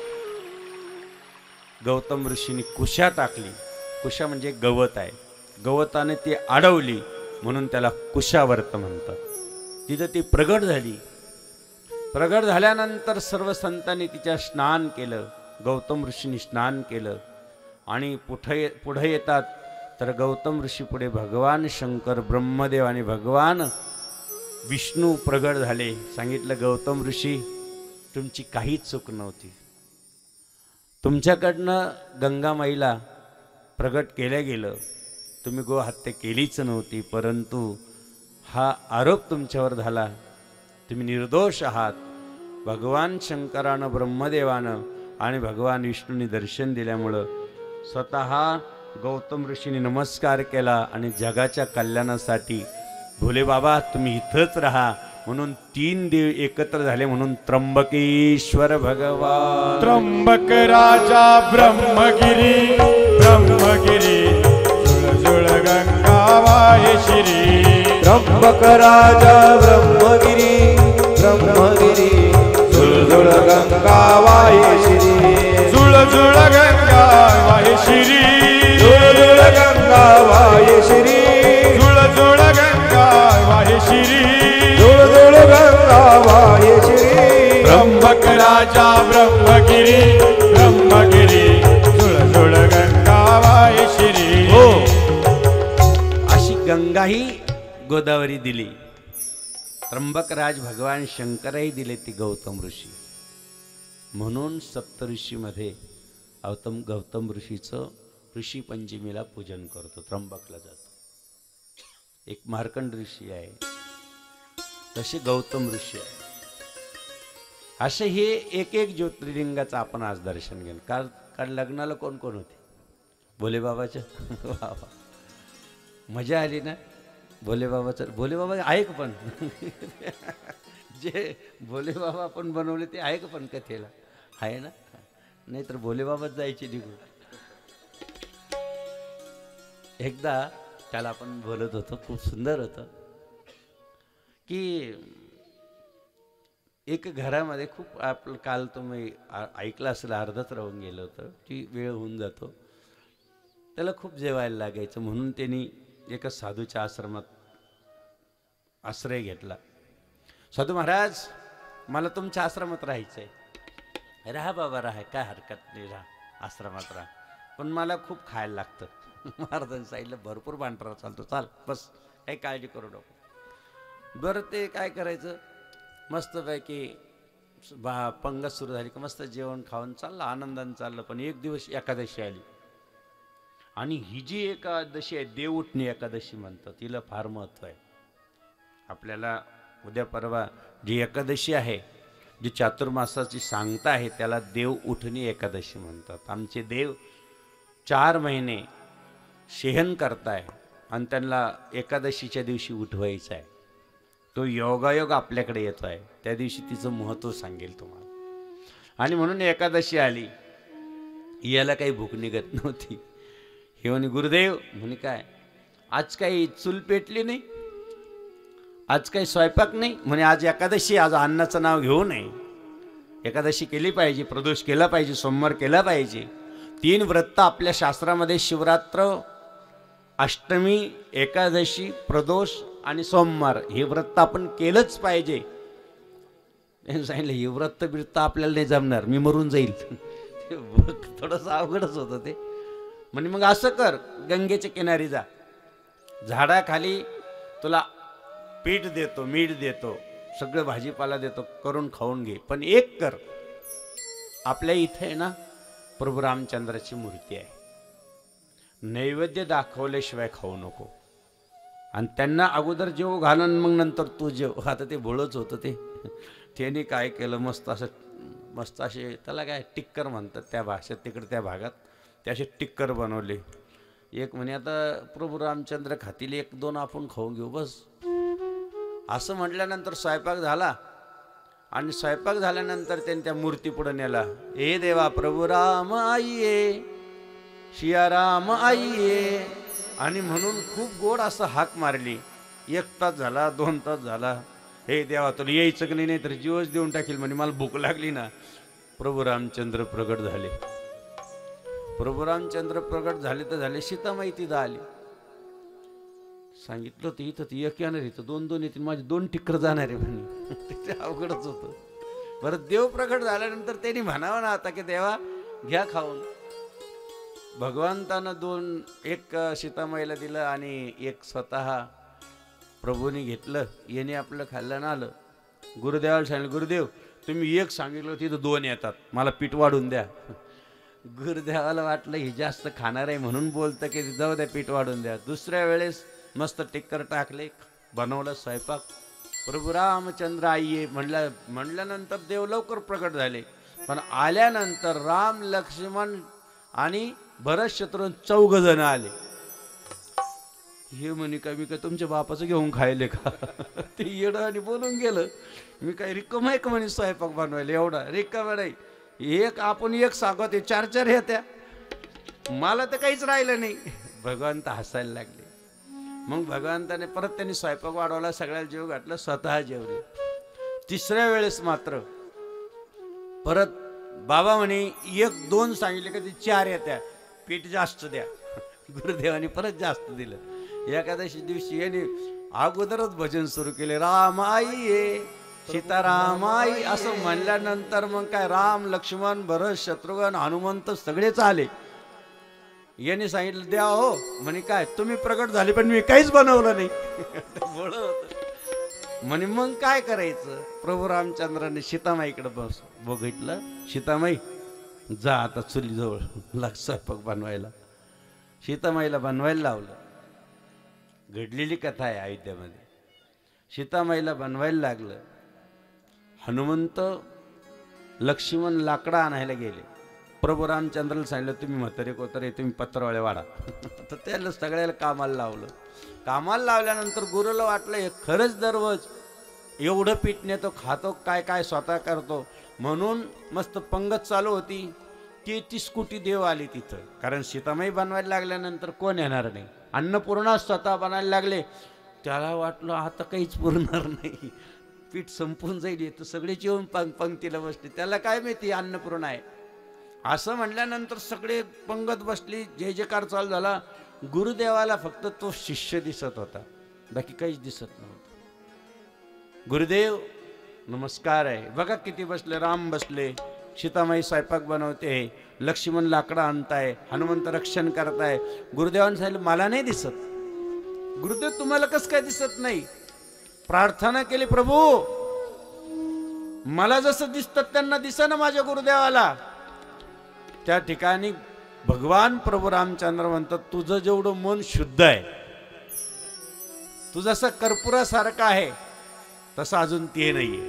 गौतम ऋषींनी कुशा टाकली. कुशा म्हणजे गवत आहे, गवताने ती अडवली म्हणून त्याला कुशावर्त म्हणतात. तिथं ती प्रगट झाली. प्रगट झाल्यानंतर सर्व संतांनी तिच्या स्नान केलं. गौतम ऋषींनी स्नान केलं आणि पुढे येतात तर गौतम ऋषी पुढे भगवान शंकर, ब्रह्मदेव आणि भगवान विष्णू प्रगट झाले. सांगितलं गौतम ऋषी, तुमची काहीच चूक नव्हती. तुमच्याकडनं गंगामाईला प्रगट केलं गेलं, तुम्ही गोहत्या केलीच नव्हती, परंतु हा आरोप तुमच्यावर झाला. तुम्ही निर्दोष आहात. भगवान शंकरानं, ब्रह्मदेवानं आणि भगवान विष्णूंनी दर्शन दिल्यामुळं स्वतः गौतम ऋषींनी नमस्कार केला आणि जगाच्या कल्याणासाठी भोले बाबा तुम्ही इथंच राहा म्हणून 3 देव एकत्र झाले. म्हणून त्र्यंबकेश्वर भगवान, त्र्यंबक राजा ब्रह्मगिरी, ब्रह्मगिरी झुळ गंगा वाहे श्री. त्र्यंबक राजा ब्रह्मगिरी, ब्रह्मगिरी झुळ गंगा वाहे श्री. झुळ गंगा वाहे श्री. झुळ गंगा वाहे श्री. झुळ गंगा वाहे श्री. झुळ गंगा वाहे श्री. त्र्यंबक राजा ब्रह्मगिरी, ब्रह्मगिरी झुळ गंगा वाहे श्री. हो, अशी गंगाही गोदावरी दिली. त्र्यंबकराज भगवान शंकरही दिले ती गौतम ऋषी. म्हणून सप्तऋषीमध्ये गौतम ऋषीचं ऋषी पंचमीला पूजन करतो, त्र्यंबकला जातो. एक मार्कंड ऋषी आहे, तसे गौतम ऋषी आहे. असे हे एक ज्योतिर्लिंगाचं आपण आज दर्शन घेऊ. कारण लग्नाला कोण कोण होते? भोले बाबाच्या. वा वा, मजा आली ना. भोले बाबा आहे का पण? जे भोले बाबा आपण बनवले ते आहे का पण कथेला? आहे ना. नाहीतर भोले बाबाच जायचे निघून. एकदा त्याला आपण बोलत होतो, खूप सुंदर होतं की एक घरामध्ये खूप आपलं, काल तुम्ही ऐकलं असेल, अर्धच राहून गेलं होतं की वेळ होऊन जातो. त्याला खूप जेवायला लागायचं म्हणून त्यांनी एका साधूच्या आश्रमात आश्रय घेतला. साधू महाराज, मला तुमच्या आश्रमात राहायचं आहे. राहा बाबा, राहा, काय हरकत नाही, राहा आश्रमात राहा, पण मला खूप खायला लागतं. महाराजांनी सांगितलं भरपूर भांडरा चालतो, चाल बस, काही काळजी करू नको. बरं, ते काय करायचं, मस्तपैकी पंगत सुरू झाली की मस्त जेवण खाऊन चाललं, आनंदाने चाललं. पण एक दिवस एकादशी आली आणि ही जी एकादशी आहे, देवउठणी एकादशी म्हणतात, तिला फार महत्त्व आहे. आपल्याला उद्या परवा जी एकादशी आहे, जी चातुर्मासाची सांगता आहे, त्याला देव उठणी एकादशी म्हणतात. आमचे देव 4 महिने शेहन करताय, आणि त्यांना एकादशीच्या दिवशी उठवायचं आहे. तो योगायोग आपल्याकडे येतो आहे, त्या दिवशी तिचं महत्त्व सांगेल तुम्हाला. आणि म्हणून एकादशी आली, याला काही भूक निघत नव्हती. हे म्हणे गुरुदेव, म्हणे काय आज काही चूल पेटली नाही, आज काही स्वयंपाक नाही. म्हणे आज एकादशी, आज अन्नाचं नाव घेऊ नये, एकादशी केली पाहिजे, प्रदोष केला पाहिजे, सोमवार केला पाहिजे. 3 व्रत आपल्या शास्त्रामध्ये शिवरात्र, अष्टमी, एकादशी, प्रदोष आणि सोमवार हे व्रत आपण केलंच पाहिजे. त्यांनी सांगितलं हे व्रत बिरत आपल्याला नाही जमणार, मी मरून जाईल. थोडंसं अवघडच होतं ते. म्हणजे मग असं कर, गंगेच्या किनारी जा, झाडाखाली तुला पीठ देतो, मीठ देतो, सगळं भाजीपाला देतो, करून खाऊन घे. पण एक कर, आपल्या इथे आहे ना प्रभू रामचंद्राची मूर्ती आहे, नैवेद्य दाखवल्याशिवाय खाऊ नको. आणि त्यांना अगोदर जेव घालून मग नंतर तू जेव. आता ते भोळच होतं ते. त्याने काय केलं, मस्त असे त्याला काय टिक्कर म्हणतात त्या भाषेत, तिकडे त्या भागात ते असे टिक्कर बनवले. एक म्हणे आता प्रभू रामचंद्र खातील, 1-2 आपण खाऊन घेऊ बस. असं म्हटल्यानंतर स्वयंपाक झाला. आणि स्वयंपाक झाल्यानंतर त्यांनी त्या मूर्ती पुढे नेला. ए देवा, प्रभू राम आईये, शिया राम आईये. आणि म्हणून खूप गोड असं हाक मारली. 1 तास झाला, 2 तास झाला. हे देवा, तुला यायचं की नाही, तर जीवच देऊन टाकील. म्हणजे मला भूक लागली ना. प्रभू रामचंद्र प्रगट झाले. प्रभू रामचंद्र प्रगट झाले तर झाले, सीतामाई तिथं आली. सांगितलं होतं इथं ती एक येणार, इथं 2-2 येतील, माझे 2 टिक्कर जाणार आहे म्हणे. तिथे अवघडच होतं. बरं, देव प्रगट झाल्यानंतर त्यांनी म्हणावं ना आता की देवा घ्या खाऊन. भगवंतानं 1 सीतामाईला दिलं आणि 1 स्वतः प्रभूने घेतलं. याने आपलं खाल्लं ना आलं. गुरुदेवाला सांगितलं, गुरुदेव तुम्ही 1 सांगितलं, तिथं 2 येतात, मला पीठ वाढून द्या. गुरुदेवाला वाटलं ही जास्त खाणार आहे म्हणून बोलतं की जाऊ द्या, पीठ वाढून द्या. दुसऱ्या वेळेस मस्त टिक्कर टाकले, बनवलं स्वयंपाक. प्रभू रामचंद्र आईये म्हणल्यानंतर देव लवकर प्रगट झाले. पण आल्यानंतर राम, लक्ष्मण आणि भरत, शत्रुघ्न 4 जण आले. हे म्हणे का मी काय तुमच्या बापाचं घेऊन खायले का? ते येडं आणि बोलून गेलं. मी काय रिकम आहे का म्हणे स्वयंपाक बनवायला, एवढा रिकम नाही. आपण 1 सांगत 4-4 येत्या, मला तर काहीच राहिलं नाही. भगवंत हसायला लागले. मग भगवंताने परत त्यांनी स्वयंपाक वाढवला, सगळ्याला जेव घातलं, स्वतः जेवले. 3ऱ्या वेळेस मात्र परत बाबा म्हणे 1-2 सांगितले का ते 4 येत्या, पीठ जास्त द्या. गुरुदेवाने परत जास्त दिलं. एकादशी दिवशी याने अगोदरच भजन सुरू केले, राम आई ये, सीताराम आई असं म्हणल्यानंतर मग काय राम, लक्ष्मण, भरत, शत्रुघ्न, हनुमंत सगळेच आले. याने सांगितलं द्या हो. म्हणे काय तुम्ही प्रगट झाले पण मी काहीच बनवलं नाही. बोल म्हणे मग काय करायचं. प्रभू रामचंद्राने सीतामाईकडे बघितलं. सीतामाई जा आता चुलीजवळ लाग स्वयंपाक बनवायला. सीतामाईला बनवायला लावलं. घडलेली कथा आहे अयोध्यामध्ये. सीतामाईला बनवायला लागलं. हनुमंत, लक्ष्मण लाकडं आणायला गेले. प्रभू रामचंद्राला सांगितलं तुम्ही म्हातारे कोतारे तुम्ही पत्रवाळे वाढा. तर त्याला सगळ्याला कामाला लावलं. कामाला लावल्यानंतर गुरुला वाटलं हे खरंच दररोज एवढं पीठ नेतो, खातो काय काय स्वतः करतो. म्हणून मस्त पंगत चालू होती. 33 कोटी देव आले तिथं. कारण सीतामाई बनवायला लागल्यानंतर कोण येणार नाही. अन्नपूर्णा स्वतः बनायला लागले. त्याला वाटलं आता काहीच पुरणार नाही, पीठ संपून जाईल. तर सगळेच येऊन पंक्तीला बसले. त्याला काय माहिती अन्नपूर्णा आहे. असं म्हटल्यानंतर सगळे पंगत बसली. जय जयकार चालू झाला. गुरुदेवाला फक्त तो शिष्य दिसत होता, बाकी काहीच दिसत नव्हतं. गुरुदेव नमस्कार आहे. बघा किती बसले. राम बसले, सीतामाई स्वयंपाक बनवते, लक्ष्मण लाकडं आणताय, हनुमंत रक्षण करताय. गुरुदेवाने सांगितलं मला नाही दिसत. गुरुदेव तुम्हाला कसं काय दिसत नाही. प्रार्थना केली प्रभू मला जसं दिसतं त्यांना दिसेना माझ्या गुरुदेवाला. त्या ठिकाणी भगवान प्रभू रामचंद्र म्हणतात तुझं जेवढं मन शुद्ध आहे, तू जसं कर्पुरासारखं आहे तसं अजून ते नाहीये.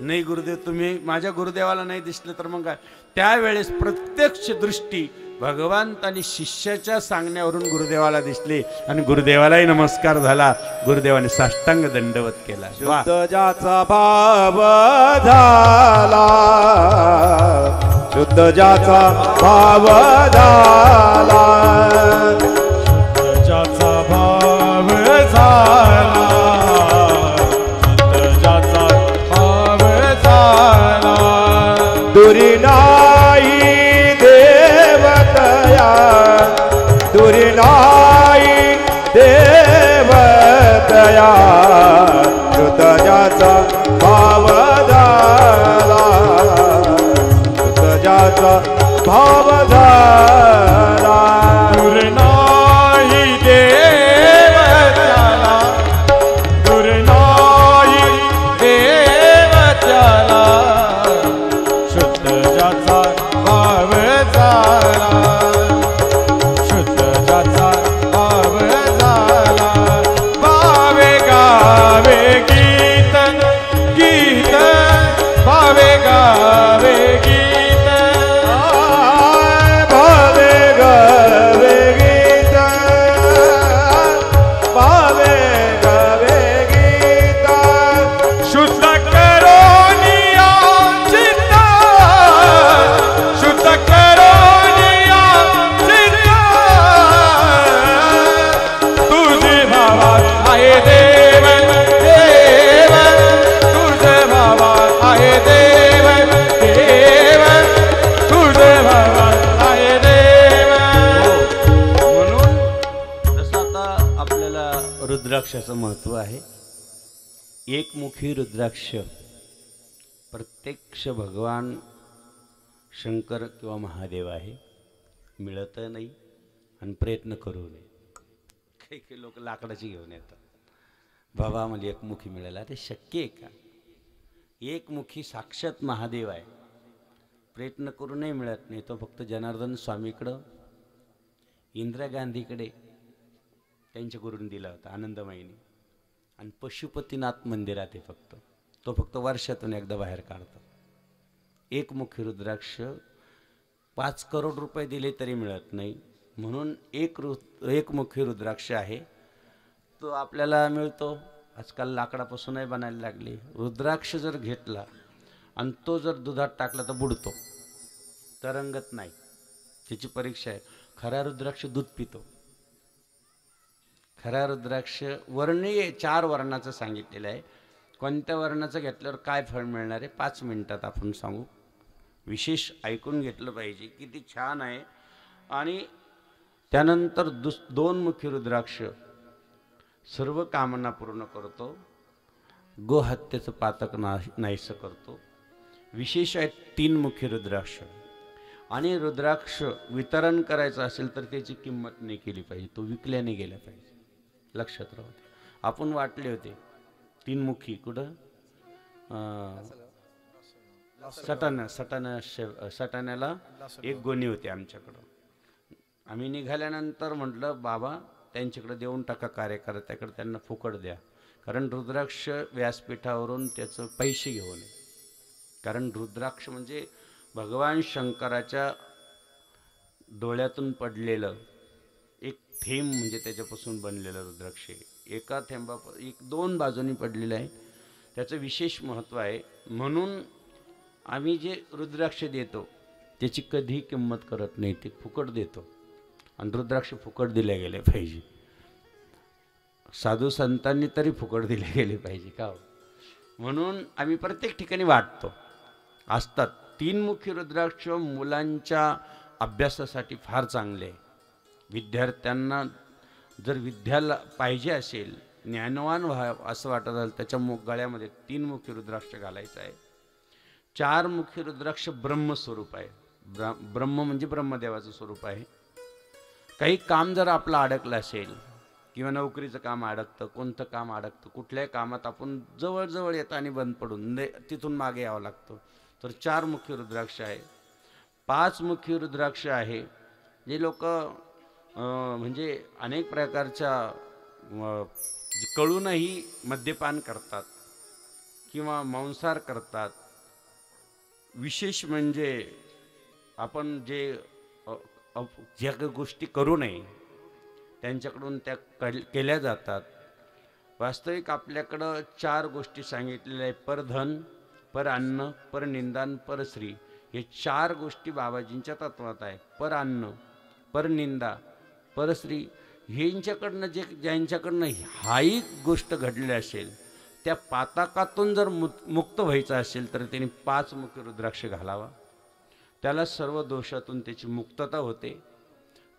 नाही गुरुदेव तुम्ही माझ्या गुरुदेवाला नाही दिसलं तर मग काय. त्यावेळेस प्रत्यक्ष दृष्टी भगवंत आणि शिष्याच्या सांगण्यावरून गुरुदेवाला दिसली आणि गुरुदेवालाही नमस्कार झाला. गुरुदेवाने साष्टांग दंडवत केला. वा. शुद्ध ज्याचा भाव झाला, शुद्ध ज्याचा भाव झाला, ज्याचा भाव झाला, ज्याचा भाव झाला, दुरी नाही देवतया, दुरी नाही देवतया, शुद्ध ज्याचा भाव झाला, शुद्ध ज्याचा भाव झाला, दूर नाही देव त्याला, दूर नाही देव त्याला, शुद्ध ज्याचा भाव झाला, शुद्ध ज्याचा भाव झाला. भावे गावे गीत, गीत भावे गावे गीत, भावे गावे गीत, भावे गावे गीत, शुद्ध करोनिया चित्त, शुद्ध करोनिया चित्त, तुझे भावा आहे देव, देव तुझे भावा आहे देव, देव तुझे भावा आहे देव. म्हणून जसं आता आपल्याला रुद्राक्षाचं महत्त्व आहे. एकमुखी रुद्राक्ष प्रत्यक्ष भगवान शंकर किंवा महादेव आहे. मिळत नाही आणि प्रयत्न करू नये. काही काही लोक लाकडाची घेऊन येतात. बाबा मला एकमुखी मिळाला. ते शक्य आहे का? एकमुखी साक्षात महादेव आहे. प्रयत्न करूनही मिळत नाही. तो फक्त जनार्दन स्वामीकडं, इंदिरा गांधीकडे त्यांच्या गुरूंनी दिला होता आनंदमाईने, आणि पशुपतीनाथ मंदिरात आहे फक्त. तो फक्त वर्षातून एकदा बाहेर काढतात. एकमुखी रुद्राक्ष 5 करोड रुपये दिले तरी मिळत नाही. म्हणून एकमुखी रुद्राक्ष आहे तो आपल्याला मिळतो. आजकाल लाकडापासूनही बनायला लागले. रुद्राक्ष जर घेतला आणि तो जर दुधात टाकला तर बुडतो, तरंगत नाही. त्याची परीक्षा आहे. खरा रुद्राक्ष दूध पितो. खरा रुद्राक्ष वर्णीय 4 वर्णाचं सांगितलेलं आहे. कोणत्या वर्णाचं घेतल्यावर काय फळ मिळणार आहे 5 मिनिटात आपण सांगू. विशेष ऐकून घेतलं पाहिजे. किती छान आहे. आणि त्यानंतर 2 मुखी रुद्राक्ष सर्व कामना पूर्ण करतो. गोहत्येचं पातक नाहीसं करतो. विशेष आहे 3 मुखी रुद्राक्ष. आणि रुद्राक्ष वितरण करायचं असेल तर त्याची किंमत नाही केली पाहिजे. तो विकल्याने गेला पाहिजे. लक्षात राहू दे. आपण वाटले होते 3 मुखी कुठं सटाण्याला 1 गोणी होती आमच्याकडं. आम्ही निघाल्यानंतर म्हटलं बाबा त्यांच्याकडे देऊन टाका कार्यकर्त्याकडे, त्यांना फुकट द्या. कारण रुद्राक्ष व्यासपीठावरून त्याचं पैसे घेऊ नये. कारण रुद्राक्ष म्हणजे भगवान शंकराच्या डोळ्यातून पडलेलं एक थेंब, म्हणजे त्याच्यापासून बनलेलं रुद्राक्ष. एका थेंबा 2 बाजूंनी पडलेलं आहे. त्याचं विशेष महत्त्व आहे. म्हणून आम्ही जे रुद्राक्ष देतो त्याची कधीही किंमत करत नाही. ते फुकट देतो. आणि रुद्राक्ष फुकट दिले गेले पाहिजे. साधू संतांनी तरी फुकट दिले गेले पाहिजे का हो? म्हणून आम्ही प्रत्येक ठिकाणी वाटतो. असतात 3 मुखी रुद्राक्ष मुलांच्या अभ्यासासाठी फार चांगले आहे. विद्यार्थ्यांना जर विद्याला पाहिजे असेल, ज्ञानवान व्हावं असं वाटत असेल, त्याच्या गळ्यामध्ये 3 मुखी रुद्राक्ष घालायचं आहे. 4 मुखी रुद्राक्ष ब्रह्मस्वरूप आहे. ब्रह्म म्हणजे ब्रह्मदेवाचं स्वरूप आहे. काही काम जर आपलं अडकलं असेल किंवा नोकरीचं काम अडकतं, कोणतं काम अडकतं, कुठल्याही कामात आपण जवळजवळ येतं आणि बंद पडून तिथून मागे यावं लागतं, तर 4 मुखी रुद्राक्ष आहे. 5 मुखी रुद्राक्ष आहे. जे लोक म्हणजे अनेक प्रकारच्या कळूनही मद्यपान करतात किंवा मांसाहार करतात. विशेष म्हणजे आपण ज्या काही गोष्टी करू नये त्यांच्याकडून त्या केल्या जातात. वास्तविक आपल्याकडं 4 गोष्टी सांगितलेल्या आहे: परधन, पर अन्न, पर निंदान, परश्री. हे 4 गोष्टी बाबाजींच्या तत्वात आहे. पर अन्न, पर निंदा, परश्री. ह्यांच्याकडनं ज्यांच्याकडनं हाही गोष्ट घडली असेल, त्या पातकातून जर मुक्त व्हायचं असेल तर त्यांनी 5 मुखी रुद्राक्ष घालावा. त्याला सर्व दोषातून त्याची मुक्तता होते.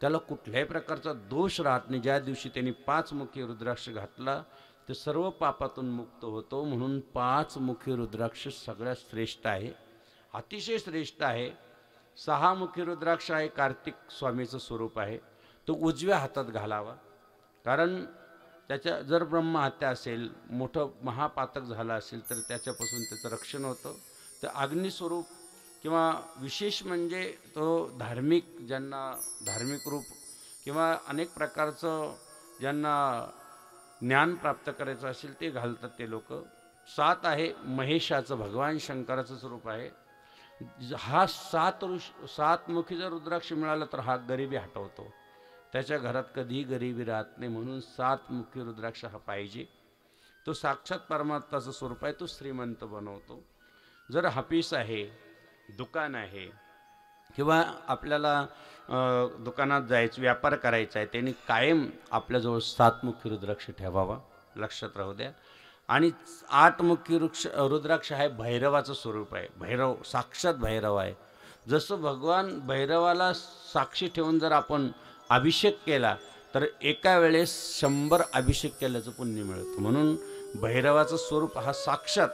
त्याला कुठल्याही प्रकारचा दोष राहत नाही. ज्या दिवशी त्यांनी 5 मुखी रुद्राक्ष घातला ते सर्व पापातून मुक्त होतो. म्हणून 5 मुखी रुद्राक्ष सगळ्यात श्रेष्ठ आहे, अतिशय श्रेष्ठ आहे. 6 मुखी रुद्राक्ष आहे, कार्तिक स्वामीचं स्वरूप आहे. तो उजव्या हातात घालावा. कारण त्याच्या जर ब्रह्महत्या असेल, मोठं महापातक झालं असेल तर त्याच्यापासून त्याचं रक्षण होतं. तर अग्निस्वरूप किंवा विशेष म्हणजे तो ज्यांना धार्मिक रूप किंवा अनेक प्रकारचं ज्यांना ज्ञान प्राप्त करायचं असेल ते घालतात ते लोक. 7 आहे महेशाचं, भगवान शंकराचं स्वरूप आहे. हा 7 मुखी जर रुद्राक्ष मिळाला तर हा गरिबी हटवतो. त्याच्या घरात कधीही गरिबी राहत नाही. म्हणून 7 मुखी रुद्राक्ष हा पाहिजे. तो साक्षात परमात्माचं स्वरूप आहे. तो श्रीमंत बनवतो. जर हपीस आहे, दुकान आहे किंवा आपल्याला दुकानात जायचं, व्यापार करायचा आहे, त्यांनी कायम आपल्याजवळ 7 मुखी रुद्राक्ष ठेवावा. लक्षात राहू द्या. आणि 8 मुखी रुद्राक्ष आहे भैरवाचं स्वरूप आहे. भैरव साक्षात भैरव आहे. जसं भगवान भैरवाला साक्षी ठेवून जर आपण अभिषेक केला तर एका वेळेस 100 अभिषेक केल्याचं पुण्य मिळतं. म्हणून भैरवाचं स्वरूप हा साक्षात.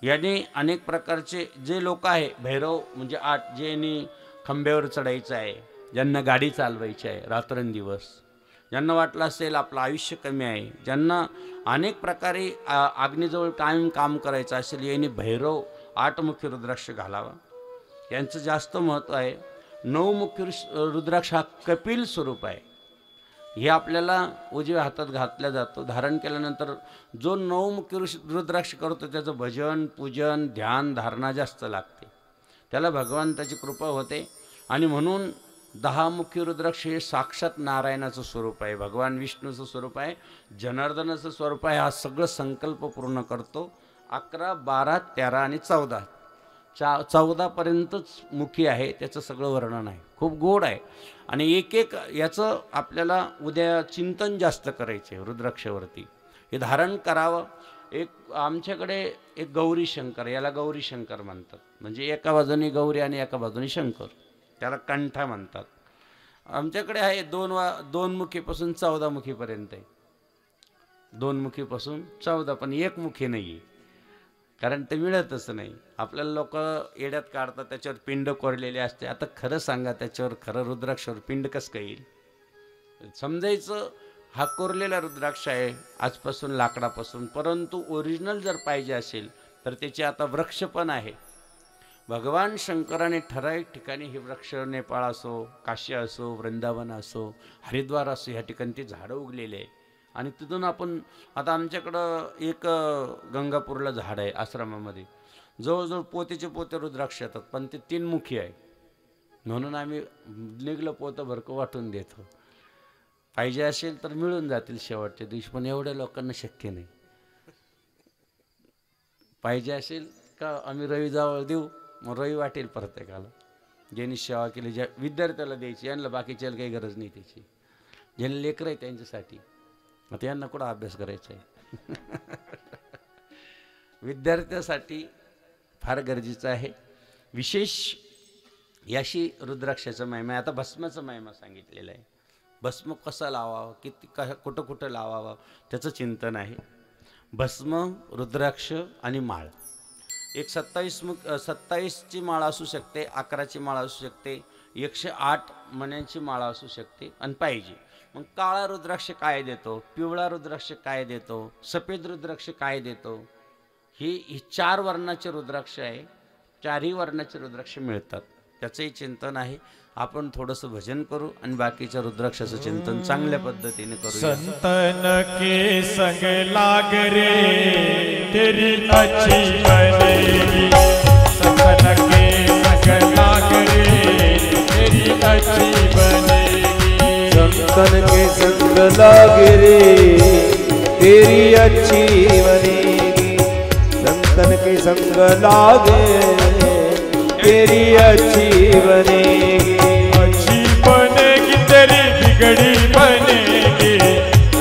याने अनेक प्रकारचे जे लोक आहे, भैरव म्हणजे 8, ज्यांनी खंब्यावर चढायचं आहे, ज्यांना गाडी चालवायची आहे रात्रंदिवस, ज्यांना वाटलं असेल आपलं आयुष्य कमी आहे, ज्यांना अनेक प्रकारे अग्नीजवळ कायम काम करायचं असेल, यांनी भैरव 8 मुखी रुद्राक्ष घालावा. यांचं जास्त महत्त्व आहे. 9 मुखी रुद्राक्ष हा कपिल स्वरूप आहे. हे आपल्याला उजव्या हातात घातला जातो. धारण केल्यानंतर जो 9 मुखी रुद्राक्ष करतो त्याचं भजन, पूजन, ध्यान, धारणा जास्त लागते. त्याला भगवंताची कृपा होते. आणि म्हणून 10 मुखी रुद्राक्ष हे साक्षात नारायणाचं स्वरूप आहे, भगवान विष्णूचं स्वरूप आहे, जनार्दनाचं स्वरूप आहे. हा सगळं संकल्प पूर्ण करतो. 11, 12, 13 आणि 14 पर्यंतच मुखी आहे. त्याचं सगळं वर्णन आहे. खूप गोड आहे. आणि एक याचं आपल्याला उद्या चिंतन जास्त करायचे रुद्राक्षावरती. हे धारण करावं. आमच्याकडे एक गौरी शंकर, याला गौरी शंकर म्हणतात. म्हणजे एका बाजूने गौरी आणि एका बाजूने शंकर, त्याला कंठा म्हणतात. आमच्याकडे आहे 2 मुखीपासून 14 मुखीपर्यंत आहे. 2 मुखीपासून 14, पण 1 मुखी नाही आहे. कारण ते मिळतच नाही. आपल्याला लोक येड्यात काढतात, त्याच्यावर पिंड कोरलेले असते. आता खरं सांगा, त्याच्यावर खरं रुद्राक्षावर पिंड कसं काय येईल? समजायचं हा कोरलेला रुद्राक्ष आहे आजपासून, लाकडापासून. परंतु ओरिजिनल जर पाहिजे असेल तर त्याचे आता वृक्ष पण आहे. भगवान शंकराने ठराविक ठिकाणी हे वृक्ष, नेपाळ असो, काशी असो, वृंदावन असो, हरिद्वार असो, ह्या ठिकाणी ते झाडं उगलेले आहे. आणि तिथून आपण आता आमच्याकडं एक गंगापूरला झाड आहे आश्रमामध्ये, जवळजवळ पोतेचे पोते रुद्राक्ष येतात, पण ते 3 मुखी आहे. म्हणून आम्ही निघलं पोतं भरकं वाटून देतो. पाहिजे असेल तर मिळून जातील शेवटच्या दिवशी, पण एवढ्या लोकांना शक्य नाही. पाहिजे असेल का आम्ही रविजवळ देऊ, मग रवी वाटेल प्रत्येकाला. ज्यांनी सेवा केली, ज्या विद्यार्थ्याला द्यायची, यांना बाकीच्याला काही गरज नाही त्याची. ज्यांना लेकरं आहे त्यांच्यासाठी. आता यांना कुठं अभ्यास करायचा आहे? विद्यार्थ्यासाठी फार गरजेचं आहे. विशेष याशी रुद्राक्षाचा महिमा आहे. आता भस्माचा महिमा सांगितलेला आहे. भस्म कसा लावावं, कुठं कुठं लावावं त्याचं चिंतन आहे. भस्म, रुद्राक्ष आणि माळ. एक 27ची माळ असू शकते, 11ची माळ असू शकते, 108 मण्यांची माळ असू शकते आणि पाहिजे. मग काळा रुद्राक्ष काय देतो, पिवळा रुद्राक्ष काय देतो, सफेद रुद्राक्ष काय देतो? ही 4 वर्णाचे रुद्राक्ष आहे. 4ही वर्णाचे रुद्राक्ष मिळतात. त्याचंही चिंतन आहे. आपण थोडंसं भजन करू आणि बाकीच्या रुद्राक्षाचं चिंतन चांगल्या पद्धतीने करू. संतन के संग लाग रे तेरी अच्छी बनेगी, संतन के संग लाग रे तेरी अच्छी बनेगी, संतन के संग लागे रे तेरी अच्छी बनेगी, संतन के संग लागे तेरी अच्छी बनेगी, अच्छी बनेगी तेरी बिगड़ी बनेगी,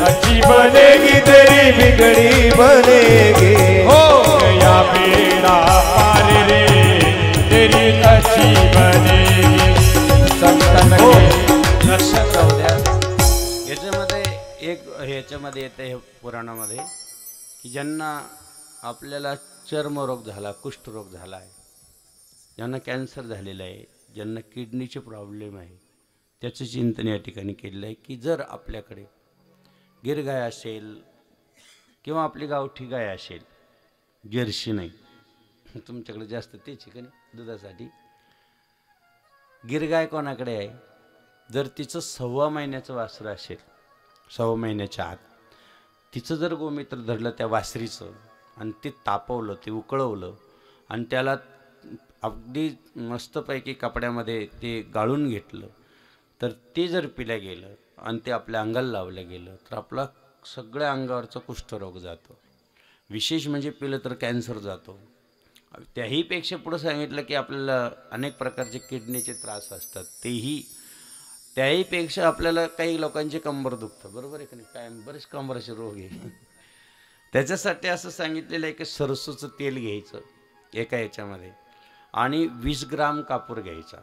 अच्छी बनेगी तेरी बिगड़ी बनेगी, हो गया बेड़ा पार रे तेरी अच्छी बनेगी, संतन हो, के लक्षात राहू द्या. ह्याच्यामध्ये येते हे पुराणामध्ये की ज्यांना आपल्याला चर्मरोग झाला, कुष्ठरोग झाला आहे, ज्यांना कॅन्सर झालेला आहे, ज्यांना किडनीचे प्रॉब्लेम आहे, त्याचं चिंतन या ठिकाणी केलेलं आहे की जर आपल्याकडे गिरगाय असेल किंवा आपली गावठी गाय असेल, जर्सी नाही, तुमच्याकडे जास्त तेच आहे का नाही दुधासाठी, गिरगाय कोणाकडे आहे, जर तिचं 6 महिन्याचं वासरं असेल, 6 महिन्याच्या आत तिचं जर गोमित्र धरलं त्या वासरीचं आणि ते तापवलं, ते उकळवलं आणि त्याला अगदी मस्तपैकी कपड्यामध्ये ते गाळून घेतलं, तर ते जर पिलं गेलं आणि ते आपल्या अंगाला लावलं गेलं तर आपला सगळ्या अंगावरचा कुष्ठरोग जातो. विशेष म्हणजे पिलं तर कॅन्सर जातो. त्याहीपेक्षा पुढं सांगितलं की आपल्याला अनेक प्रकारचे किडनीचे त्रास असतात, त्याहीपेक्षा आपल्याला काही लोकांचे कंबर दुखतं, बरोबर आहे का नाही, काय बरेच कंबराचे रोग आहे. त्याच्यासाठी असं सांगितलेलं आहे की सरसूचं तेल घ्यायचं एका याच्यामध्ये आणि 20 ग्राम कापूर घ्यायचा,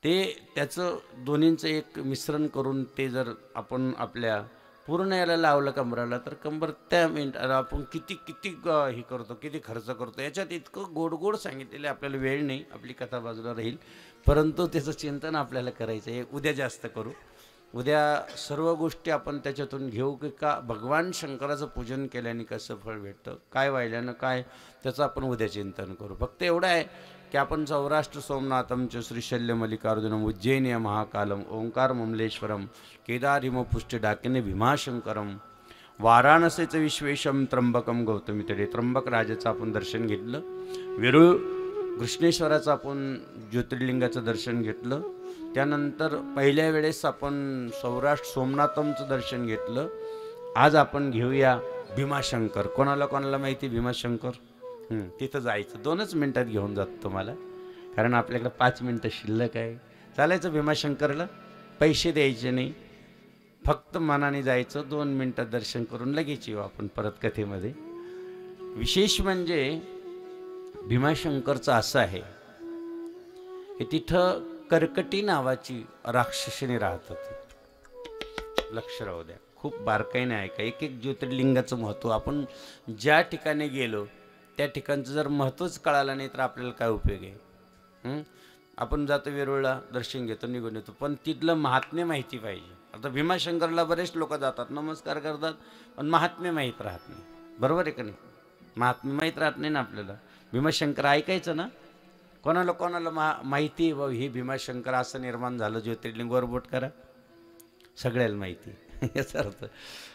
त्याचं दोन्हींचं एक मिश्रण करून ते जर आपण आपल्या पूर्ण याला लावलं कंबराला तर कंबर त्या मिनिटाला आपण किती हे करतो, किती खर्च करतो. याच्यात इतकं गोड गोड सांगितलेलं आपल्याला वेळ नाही, आपली कथा बाजूला राहील, परंतु त्याचं चिंतन आपल्याला करायचं आहे. उद्या जास्त करू, उद्या सर्व गोष्टी आपण त्याच्यातून घेऊ की का भगवान शंकराचं पूजन केल्याने कसं फळ भेटतं, काय वाहिल्यानं काय, त्याचं आपण उद्या चिंतन करू. फक्त एवढं आहे की आपण सौराष्ट्र सोमनाथम च श्रीशल्य मल्लिकार्जुनम उज्जैन महाकालम ओंकार ममलेश्वरम केदारिम पुष्टी डाकिने भीमाशंकरम वाराणसीचं विश्वेशम त्र्यंबकम गौतमी तडे त्र्यंबक राजाचं आपण दर्शन घेतलं, वेरूळ कृष्णेश्वराचं आपण ज्योतिर्लिंगाचं दर्शन घेतलं, त्यानंतर पहिल्या वेळेस आपण सौराष्ट्र सोमनाथमचं दर्शन घेतलं. आज आपण घेऊया भीमाशंकर. कोणाला माहिती भीमाशंकर? तिथं जायचं, 2च मिनटात घेऊन जातो तुम्हाला, कारण आपल्याकडे 5 मिनटं शिल्लक आहे. चालायचं भीमाशंकरला, पैसे द्यायचे नाही, फक्त मनाने जायचं, 2 मिनटात दर्शन करून लगेच येऊ आपण परत कथेमध्ये. विशेष म्हणजे भीमाशंकरचं असं आहे की तिथं कर्कटी नावाची राक्षसीने राहत होती. लक्ष राहू द्या, खूप बारकाईने ऐका, एक ज्योतिर्लिंगाचं महत्त्व. आपण ज्या ठिकाणी गेलो त्या ठिकाणचं जर महत्त्वच कळालं नाही तर आपल्याला काय उपयोग आहे. आपण जातो वेरूळला, दर्शन घेतो, निघून येतो, पण तिथलं महात्म्य माहिती पाहिजे. आता भीमाशंकरला बरेच लोक जातात, नमस्कार करतात, पण महात्म्य माहीत राहत नाही, बरोबर आहे का नाही, महात्म्य माहीत राहत नाही ना आपल्याला. भीमाशंकर ऐकायचं ना, कोणाला माहिती आहे बाबा हे भीमाशंकर असं निर्माण झालं, ज्योतिर्लिंगावर बोट करा, सगळ्याला माहिती. याचा अर्थ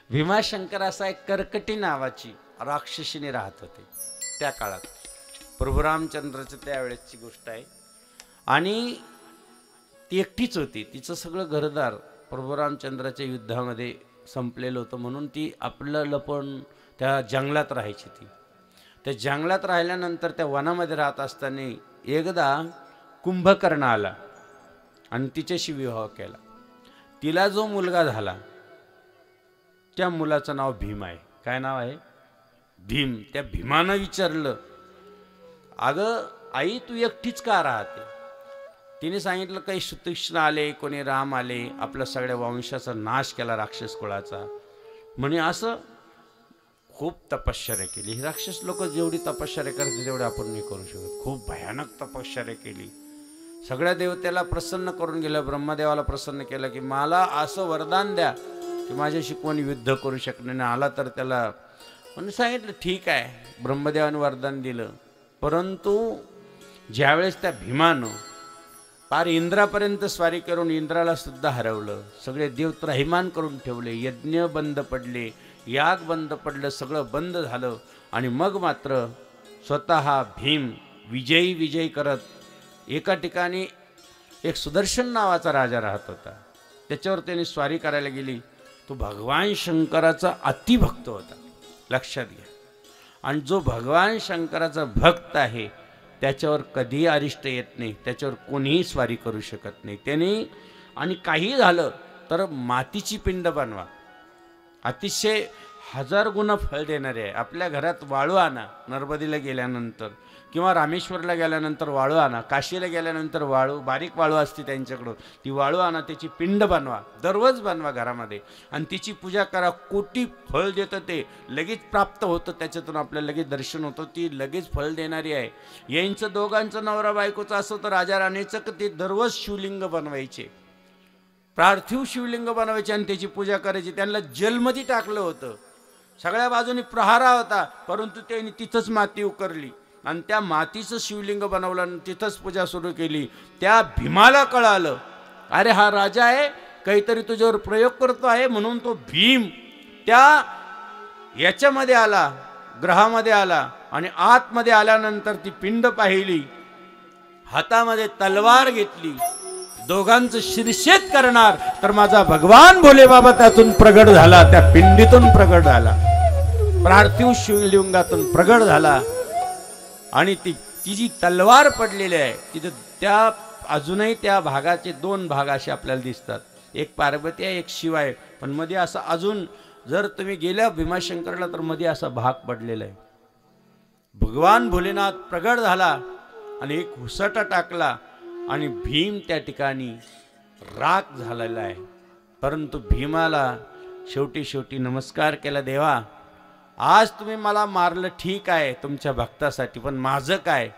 भीमाशंकर असा एक कर्कटी नावाची राक्षसीने राहत होते त्या काळात. प्रभू रामचंद्राचं त्यावेळेसची गोष्ट आहे आणि ती एकटीच होती. तिचं सगळं घरदार प्रभू रामचंद्राच्या युद्धामध्ये संपलेलं होतं, म्हणून ती आपलं लपण त्या जंगलात राहायची. त्या जंगलात राहिल्यानंतर त्या वनामध्ये राहत असताना एकदा कुंभकर्ण आला आणि तिच्याशी विवाह केला. तिला जो मुलगा झाला त्या मुलाचं नाव भीम आहे. काय नाव आहे? भीम. त्या भीमानं विचारलं, अगं आई तू एकटीच का राहते? तिने सांगितलं काही श्रीकृष्ण आले, कोणी राम आले, आपल्या सगळ्या वंशाचा नाश केला, राक्षस कुळाचा. म्हणे असं खूप तपश्चर्या केली. ही राक्षस लोक जेवढी तपश्चर्या करते तेवढे आपण नाही करू शकत. खूप भयानक तपश्चर्या केली, सगळ्या देवतेला प्रसन्न करून गेलं. ब्रह्मदेवाला प्रसन्न केलं की मला असं वरदान द्या की माझ्याशी कोणी युद्ध करू शकणार नाही. आला तर त्याला म्हणून सांगितलं ठीक आहे, ब्रह्मदेवाने वरदान दिलं. परंतु ज्यावेळेस त्या भीमानं पार इंद्रापर्यंत स्वारी करून इंद्राला सुद्धा हरवलं. सगळे देव त्राहिमाम करून ठेवले. यज्ञ बंद पडले, याग बंद पडलं, सगळं बंद झालं. आणि मग मात्र स्वतः भीम विजयी करत एका ठिकाणी एक सुदर्शन नावाचा राजा राहत होता. त्याच्यावर त्याने स्वारी करायला गेली. तो भगवान शंकराचा अतिभक्त होता, लक्षात घ्या. आणि जो भगवान शंकराचा भक्त आहे त्याच्यावर कधीही अरिष्ट येत नाही, त्याच्यावर कोणीही स्वारी करू शकत नाही त्याने. आणि काही झालं तर मातीची पिंड बनवा, अतिशय 1000 गुण फळ देणारे आहे. आपल्या घरात वाळू आणा, नर्मदेला गेल्यानंतर किंवा रामेश्वरला गेल्यानंतर वाळू आणा, काशीला गेल्यानंतर वाळू, बारीक वाळू असते त्यांच्याकडं, ती वाळू आणा, त्याची पिंड बनवा, दररोज बनवा घरामध्ये आणि तिची पूजा करा. कोटी फळ देतं ते, लगेच प्राप्त होतं, त्याच्यातून आपल्याला लगेच दर्शन होतं. ती लगेच फळ देणारी आहे. यांचं दोघांचं नवरा बायकोचं असं तर राजा राणीचं ते दररोज शिवलिंग बनवायचे, पार्थिव शिवलिंग बनवायचे आणि त्याची पूजा करायची. त्यांना जेलमध्ये टाकलं होतं, सगळ्या बाजूनी प्रहारा होता, परंतु त्यांनी तिथंच माती उकरली आणि त्या मातीचं शिवलिंग बनवलं आणि तिथंच पूजा सुरू केली. त्या भीमाला कळालं, अरे हा राजा आहे, काहीतरी तुझ्यावर प्रयोग करतो आहे. म्हणून तो भीम त्या याच्यामध्ये आला, ग्रहामध्ये आला आणि आतमध्ये आल्यानंतर ती पिंड पाहिली, हातामध्ये तलवार घेतली, दोघांचं शिरशेद करणार तर माझा भगवान भोले बाबा त्यातून प्रगट झाला, त्या पिंडीतून प्रगट झाला, पार्थिव शिवलिंगातून प्रगट झाला. आणि ती जी तलवार पडलेली आहे तिथे त्या अजूनही त्या भागाचे 2 भाग असे आपल्याला दिसतात, एक पार्वती आहे, एक शिव आहे. पण मध्ये असा अजून जर तुम्ही गेल्या भीमाशंकरला तर मध्ये असा भाग पडलेला आहे. भगवान भोलेनाथ प्रगट झाला आणि एक हुसटा टाकला आणि भीम त्या ठिकाणी राख झालेला आहे. परंतु भीमाला शेवटी नमस्कार केला, देवा आज तुम्ही मला मारलं ठीक आहे तुमच्या भक्तासाठी, पण माझं काय?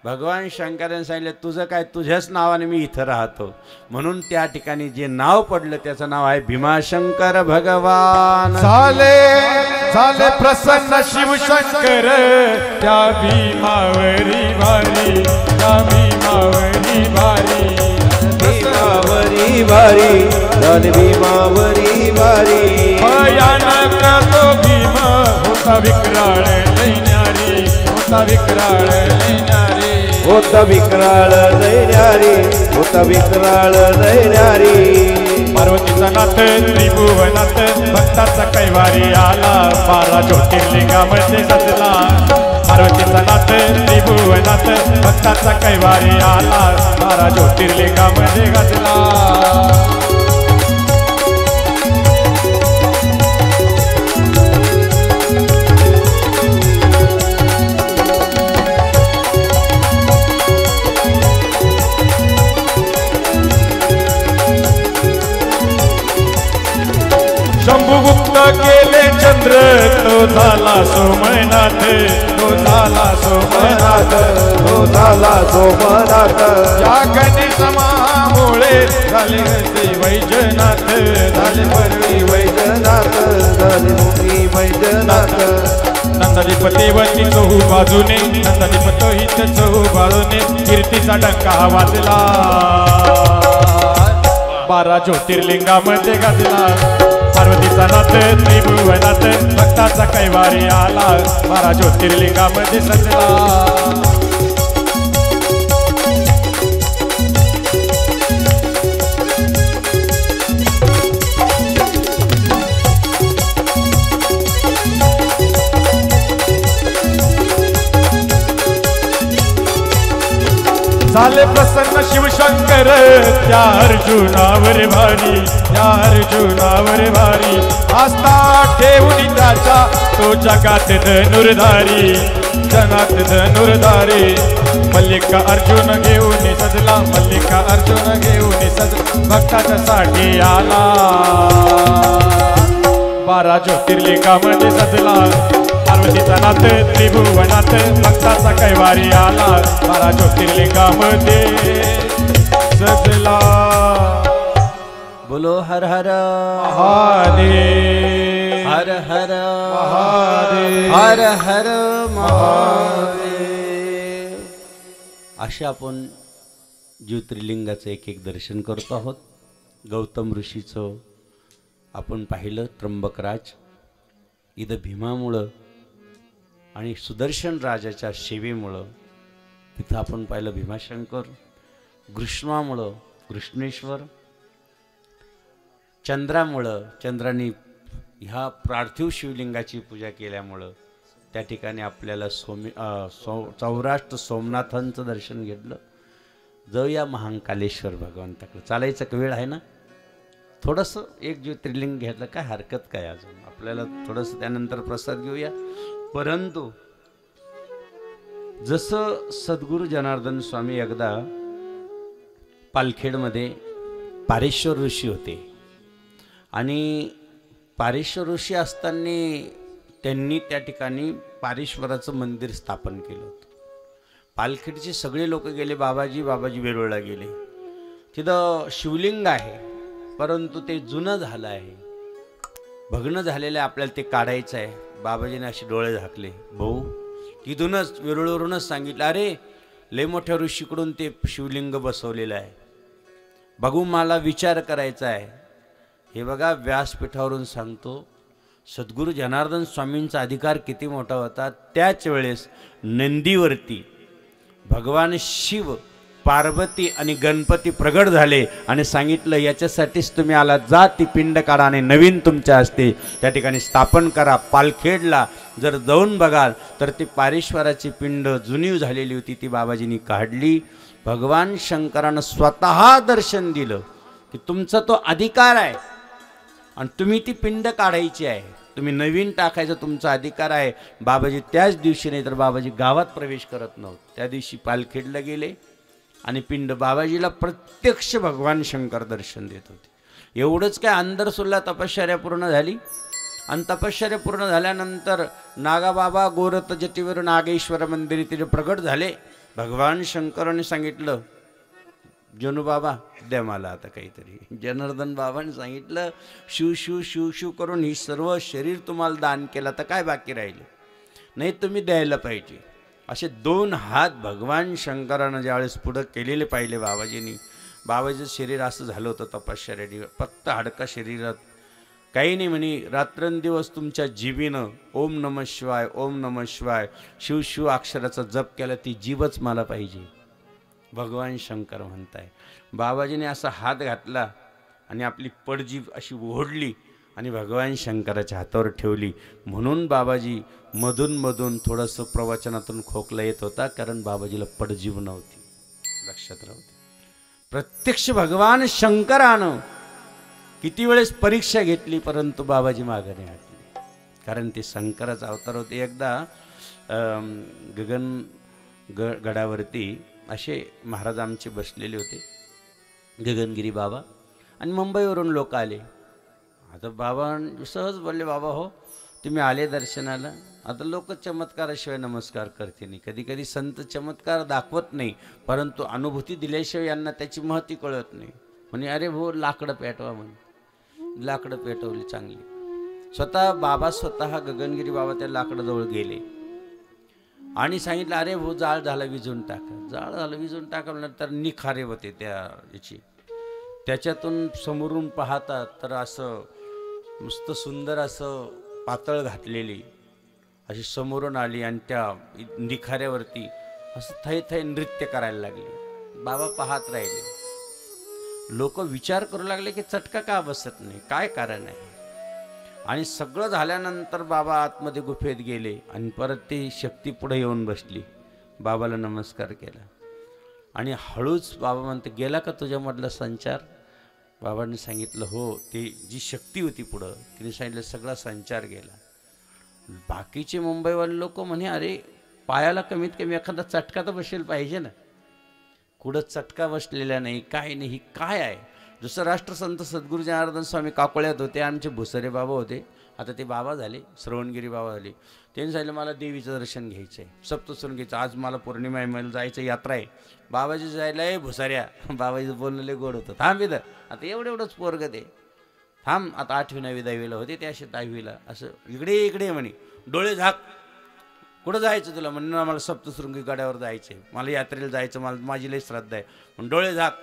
भगवान शंकराने सांगितलं तुझं काय, तुझ्याच नावाने मी इथं राहतो. म्हणून त्या ठिकाणी जे नाव पडलं त्याचं नाव आहे भीमाशंकर भगवान. झाले प्रसन्न शिवशंकर त्या भीमावरी भारी, त्या भीमावरी भारी, भीमावरी भारी, झाले भीमावरी भारी. भयानक तो भीम होता विक्राळ लैन्यारी, होता विक्राळ लैन्यारी, होता विक्राळ लैन्यारी, होता विक्राळ लैन्यारी. पार्वतीचा नाथ त्रिभुवनात भक्ताचा कैवारी आला, 12 ज्योतिर्लिंगामध्ये सजला. पार्वतीचा नाथ त्रिभुवनात भक्ताचा कैवारी आला, 12 ज्योतिर्लिंगामध्ये गजला. शंभुगुप्त केले चंद्र तो झाला सोमनाथ, तो झाला सोमनाथ, तो झाला सोमनाथ. या गणेश महामुळे झाले श्री वैजनाथ, झाले वरी वैजनाथ, झाले मुनी वैजनाथ. नंदाधिपती चहू बाजूने, नंदाधिपती चहू बाजूने कीर्तीचा डंका वाजला, 12 ज्योतिर्लिंगामध्ये गाजला. पार्वतीचा नाथ त्रिभुवनात भक्ताचा कैवारी आला, 12 ज्योतिर्लिंगामध्ये सजला. झाले प्रसन्न शिवशंकर त्या अर्जुनावर भारी, त्या अर्जुनावर भारी. आस्था ठेवून त्याचा तो जगात धनुर्धारी, जगात धनुर्धारी. मल्लिका अर्जुन घेऊन सजला, मल्लिका अर्जुन घेऊन सजला, भक्ताच्या साठी आला, 12 ज्योतिर्लिंगामध्ये सजला. पार्वतीचा नाथ त्रिभुवनात भक्ताचा कैवारी आला, 12 ज्योतिर्लिंगामध्ये सजला. बोलो हर हर महादेव, हर हर महादेव, हर हर महादेव. अशा आपण ज्योतिर्लिंगाचं एक एक दर्शन करतो आहोत. गौतम ऋषीचं आपण पाहिलं, त्र्यंबकराज. इथं भीमामुळं आणि सुदर्शन राजाच्या सेवेमुळं तिथं आपण पाहिलं भीमाशंकर. कृष्णामुळं कृष्णेश्वर. चंद्रामुळं चंद्राने ह्या पार्थिव शिवलिंगाची पूजा केल्यामुळं त्या ठिकाणी आपल्याला सौराष्ट्र सोमनाथांचं दर्शन घेतलं. जाऊया महाकालेश्वर भगवंताकडे. चालायचा वेळ आहे ना, थोडंसं एक ज्योतिर्लिंग घ्यायला काय हरकत काय, अजून आपल्याला थोडंसं त्यानंतर प्रसाद घेऊया. परंतु जसं सद्गुरू जनार्दन स्वामी एकदा पालखेडमध्ये पारेश्वर ऋषी होते आणि पारेश्वर ऋषी असताना त्यांनी त्या ठिकाणी पारेश्वराचं मंदिर स्थापन केलं होतं. पालखेडचे सगळे लोक गेले, बाबाजी वेरूळला गेले. तिथं शिवलिंग आहे, परंतु ते जुनं झालं आहे, भग्न झालेलं आहे, आपल्याला ते काढायचं आहे. बाबाजीने असे डोळे झाकले. भाऊ तिथूनच वेरूळवरूनच सांगितलं, अरे लय मोठ्या ऋषीकडून ते शिवलिंग बसवलेलं आहे, बघू मला विचार करायचा आहे. हे बघा, व्यासपीठावरून सांगतो, सद्गुरू जनार्दन स्वामींचा अधिकार किती मोठा होता. त्याच वेळेस नंदीवरती भगवान शिव, पार्वती आणि गणपती प्रगट झाले आणि सांगितलं, याच्यासाठीच तुम्ही आला, जा ती पिंड काढा आणि नवीन तुमच्या हस्ते त्या ठिकाणी स्थापन करा. पालखेडला जर जाऊन बघाल तर ती पारेश्वराची पिंड जुनी झालेली होती, ती बाबाजींनी काढली. भगवान शंकरानं स्वतः दर्शन दिलं की तुमचा तो अधिकार आहे आणि तुम्ही ती पिंड काढायची आहे, तुम्ही नवीन टाकायचं तुमचा अधिकार आहे. बाबाजी त्याच दिवशी, नाही तर बाबाजी गावात प्रवेश करत नव्हते, त्या दिवशी पालखेडला गेले आणि पिंड बाबाजीला प्रत्यक्ष भगवान शंकर दर्शन देत होते. एवढंच काय, अंदरसुल्ला तपश्चर्या पूर्ण झाली आणि तपश्चर्या पूर्ण झाल्यानंतर नागाबाबा गोरत जटीवर नागेश्वर मंदिरी तिथे प्रगट झाले. भगवान शंकराने सांगितलं, जनु बाबा द्या मला आता काहीतरी. जनार्दन बाबांनी सांगितलं, शिव शिव शिव शिव करून ही सर्व शरीर तुम्हाला दान केलं, तर काय बाकी राहिले, नाही तुम्ही द्यायला पाहिजे. असे 2 हात भगवान शंकरानं ज्यावेळेस पुढं केलेले पाहिले बाबाजींनी. बाबाजीचं शरीर असं झालं होतं तपश्चर्याने, फक्त हाडका शरीरात, काही नाही म्हणे. रात्रंदिवस तुमच्या जीवीनं ओम नमः शिवाय ओम नमः शिवाय शिव शिव अक्षराचा जप केला, ती जीवच मला पाहिजे, भगवान शंकर म्हणताय. बाबाजीने असा हात घातला आणि आपली पडजीभ अशी ओढली आणि भगवान शंकराच्या हातावर ठेवली. म्हणून बाबाजी मधून मधून थोडंसं प्रवचनातून खोकला येत होता, कारण बाबाजीला पडजीभ नव्हती. लक्षात राहू दे. प्रत्यक्ष भगवान शंकरानं किती वेळेस परीक्षा घेतली, परंतु बाबाजी मागे नाही हटले, कारण ते शंकराचा अवतार होते. एकदा गडावरती असे महाराज आमचे बसलेले होते, गगनगिरी बाबा, आणि मुंबईवरून लोक आले. आता बाबा सहज बोलले, बाबा हो तुम्ही आले दर्शनाला. आता लोक चमत्काराशिवाय नमस्कार करते नाही. कधी कधी संत चमत्कार दाखवत नाही, परंतु अनुभूती दिल्याशिवाय यांना त्याची महती कळत नाही. म्हणे अरे भाऊ लाकडं पेटवा, म्हणे. लाकडं पेटवली चांगली. स्वतः गगनगिरी बाबा त्या लाकडाजवळ गेले आणि सांगितलं, अरे भाऊ जाळ झाला विजून टाका. जाळ झालं विजून टाका नंतर निखारे होते त्या याची. त्याच्यातून समोरून पाहतात तर असं मस्त सुंदर असं पातळ घातलेली अशी समोरून आली आणि त्या निखाऱ्यावरती असं थै थै नृत्य करायला लागले. बाबा पाहत राहिले. लोक विचार करू लागले की चटका का बसत नाही, काय कारण आहे. आणि सगळं झाल्यानंतर बाबा आतमध्ये गुफेत गेले आणि परत ती शक्ती पुढे येऊन बसली. बाबाला नमस्कार केला आणि हळूच बाबा म्हणते, गेला का तुझ्यामधला संचार. बाबांनी सांगितलं, हो, ती जी शक्ती होती पुढं तिने सांगितलं सगळा संचार गेला. बाकीचे मुंबईवाले लोक म्हणे, अरे पायाला कमीत कमी एखादा चटका तर बसेल पाहिजे ना, कुठं चटका बसलेला नाही, काय नाही, काय आहे. जसं राष्ट्रसंत सद्गुरू जनार्दन स्वामी काकोळ्यात होते, आमचे भुसरे बाबा होते, आता ते बाबा झाले, श्रवणगिरी बाबा झाले. त्यांनी सांगितलं मला देवीचं दर्शन घ्यायचं आहे, सप्तशृंगीचं. आज मला पौर्णिमा आहे, मला जायचं, यात्रा आहे. बाबाजी जायला आहे भुसाऱ्या. बाबाजीचं बोलणं लय गोड होतं. थांब इथं, आता एवढंच पोरग ते थांब. आता 8वी 9वी 10वीला होते ते, असे 10वीला असं इकडे इकडे म्हणे, डोळे झाक. कुठं जायचं तुला? म्हणून मला सप्तशृंगी गडावर जायचं आहे, मला यात्रेला जायचं, मला माझी लई श्रद्धा आहे. पण डोळे झाक,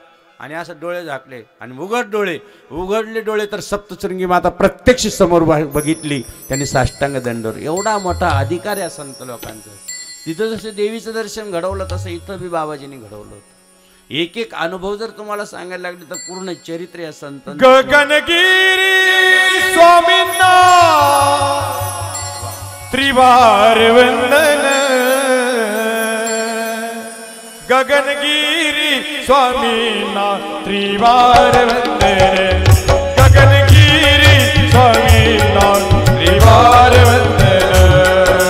आणि असं डोळे झाकले आणि उघडले डोळे तर सप्तशृंगी माता प्रत्यक्ष समोर बघितली. त्यांनी साष्टांग दंडवर. एवढा मोठा अधिकार आहे संत लोकांचं. तिथं जसं देवीचं दर्शन घडवलं तसं इथं बी बाबाजींनी घडवलं होतं. एक एक अनुभव जर तुम्हाला सांगायला लागले तर पूर्ण चरित्र या संत. गगनगिरी स्वामींना त्रिवार वंदन, गगनगिरी स्वामींना त्रिवार वंदन, गगनगिरी स्वामींना त्रिवार वंदन,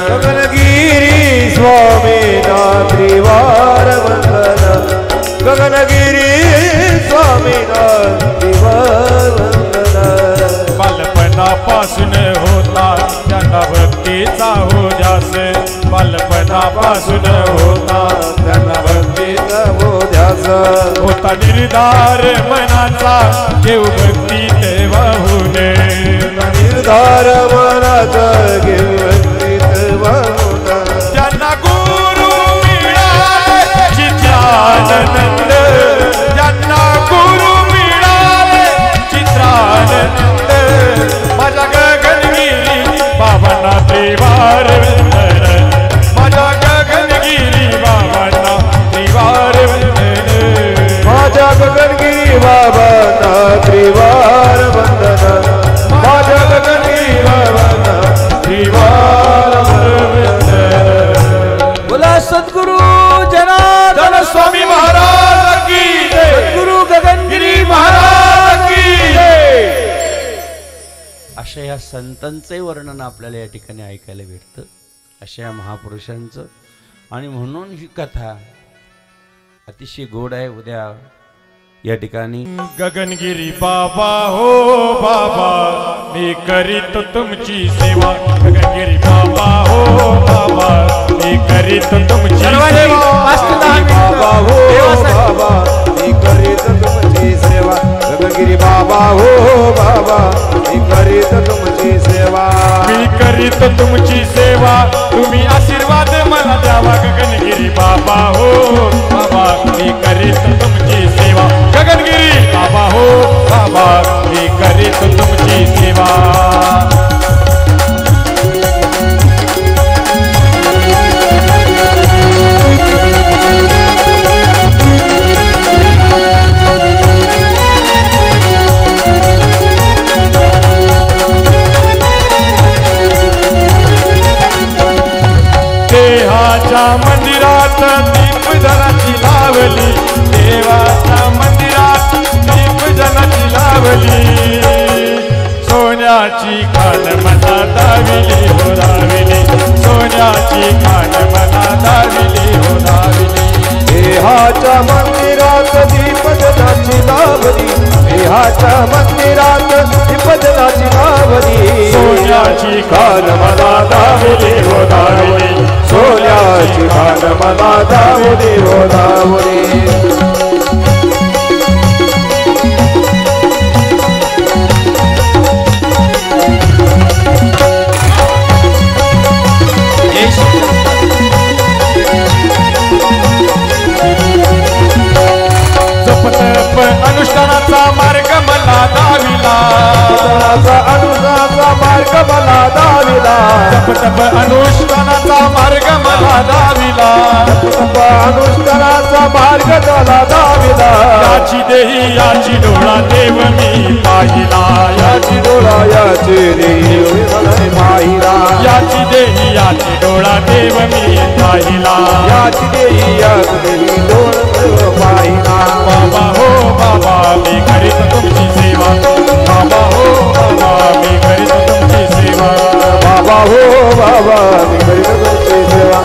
गगनगिरी स्वामींना त्रिवार वंदन, गगनगिरी स्वामींना त्रिवार वंदन. बालपणापासून होता त्यांना भक्तीचा हो ध्यास, बालपणापासून होता त्यांना भक्तीचा हो ध्यास, होता निर्धार मनाचा घेऊ भक्ती वाहून, निर्धार मनाचा घेऊ भक्ती वाहून. ज्यांना गुरु मिळाले चित्रानंद, ज्यांना गुरु मिळाले चित्रानंद, माझ्या गगनगिरी बाबांना त्रिवार वंदन, माझ्या गगनगिरी बाबांना त्रिवार वंदन, माझ्या गगनगिरी बाबांना त्रिवार वंदन, माझ्या गगनगिरी बाबांना त्रिवार वंदन. बोला सद्गुरु जनार्दन स्वामी महाराज की जय, सद्गुरु गगनगिरी महाराज की जय. अशा या संतांचे वर्णन आपल्याला या ठिकाणी ऐकायला भेटतं, अशा या महापुरुषांचं. आणि म्हणून ही कथा अतिशय गोड आहे. उद्या या ठिकाणी गगनगिरी बाबा हो बाबा मी करीत तुमची सेवा, गगनगिरी बाबा हो बाबा मी करीत तुमची सेवा, बाबा हो बाबा मी करीत तुमची सेवा, गगनगिरी बाबा हो बाबा मी करीत तुमची सेवा, मी करीत तुमची सेवा, तुम्ही आशीर्वाद मला द्यावा, गगनगिरी बाबा हो बाबा मी करीत तुमची सेवा, गगनगिरी बाबा हो बाबा मी करीत तुमची सेवा. देवाच्या मंदिरात दीपजनाची लावली, देवाच्या मंदिरात दीपजनाची लावली, सोन्याची खान मला दाविली हो दाविली, सोन्याची खान मला दाविली हो दाविली. देहाच्या मंदिरात दीपजनाची लावली, देहाच्या मंदिरात दीपजनाची लावली, सोन्याची खान मला दाविली हो दाविली, सोन्याची खान मला दावली हो दावली. जपतप अनुष्ठानाचा मार्ग मला दाविला, अनुष्ठानाचा मार्ग मला दाविला, जपतप अनुष्ठानाचा मार्ग मला दाविला, अनुष्ठानाचा मार्ग मला दाविला, याची देही याची डोळा देव मी पाहिला, याची डोळा याची देवी पाहिला, याची देही याची डोळा देव मी पाहिला, याची देही याची देवी डोळा पाहिला. बाबा हो बाबा मी करीत तुमची सेवा, बाबा हो बाबा मी करीत तुमची सेवा, बाबा हो बाबा मी करीत तुमची सेवा,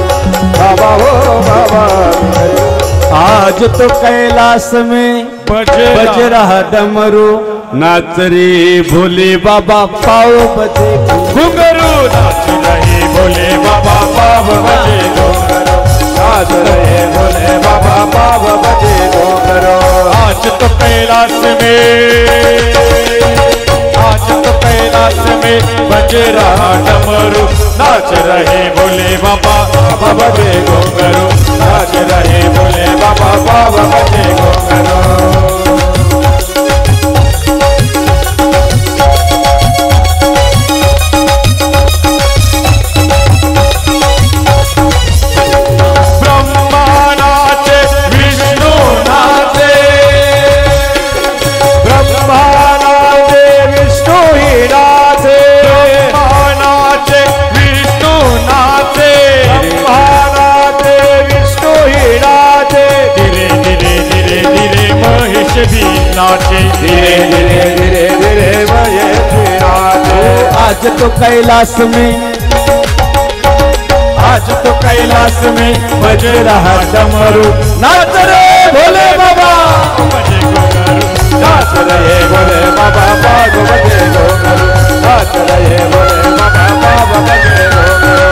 बाबा हो बाबा मी करीत. आज तो कैलास में बज रहा डमरू, नाच रे भोले बाबा पाव बजे घुंगरू, नाच रहे भोले बाबा पाव बजे घुंगरू, नाच रहे भोले बाबा पाव बजे घुंगरू. आज तो कैलाश में, आज तो कैलाश कैलाश में बज रहा डमरू नाच रहे भोले बाबा बाबा बजे घुंघरू नाच रहे भोले बाबा बाबा बजे घुंघरू नाचे धीरे धीरे धीरे धीरे महेश नाचे आज तो कैलाश में, आज तो कैलाश में बज रहा डमरू नाच रहे भोले बाबा बजे घुंघरू नाच रहे भोले बाबा बाबा बजे घुंघरू नाच रहे भोले बाबा बाबा बजे घुंघरू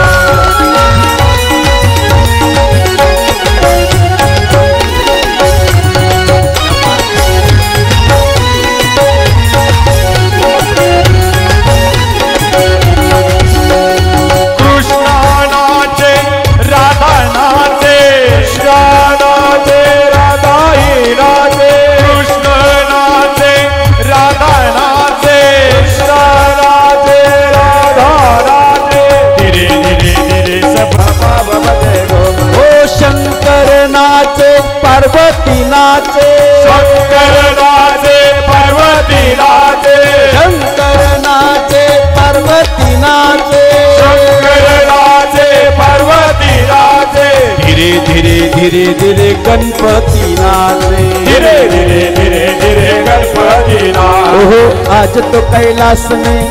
पार्वती नाचे, शंकर नाचे पार्वती नाचे, शंकर नाचे पार्वती नाचे, शंकर नाचे पार्वती नाचे, धीरे धीरे धीरे धीरे गणपति नाचे, धीरे धीरे धीरे धीरे गणपति नाचे। ओहो आज तो कैलाश में,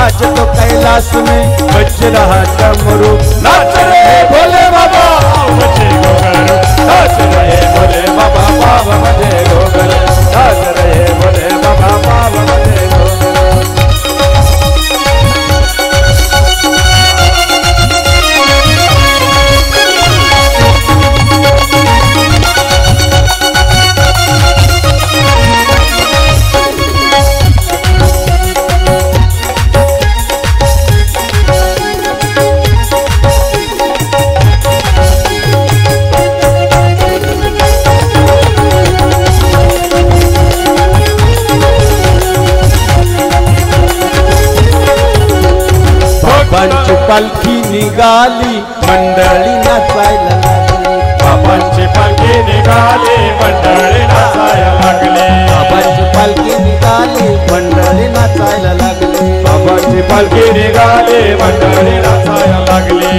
आज तो कैलाश में बज रहा डमरू नाच रहे भोले बाबा बजे घुंघरू नाच रहे भोले बाबा बाबा बजे घुंघरू नाच रहे भोले बाबा बाबा बजे घुंघरू बाबांची पालखी निघाली मंडळी नाचायला लागली, बाबांची पालखी निघाली मंडळी नाचायला लागली, बाबांची पालखी निघाली मंडळी नाचायला लागली, बाबांची पालखी निघाली मंडळी नाचायला लागली।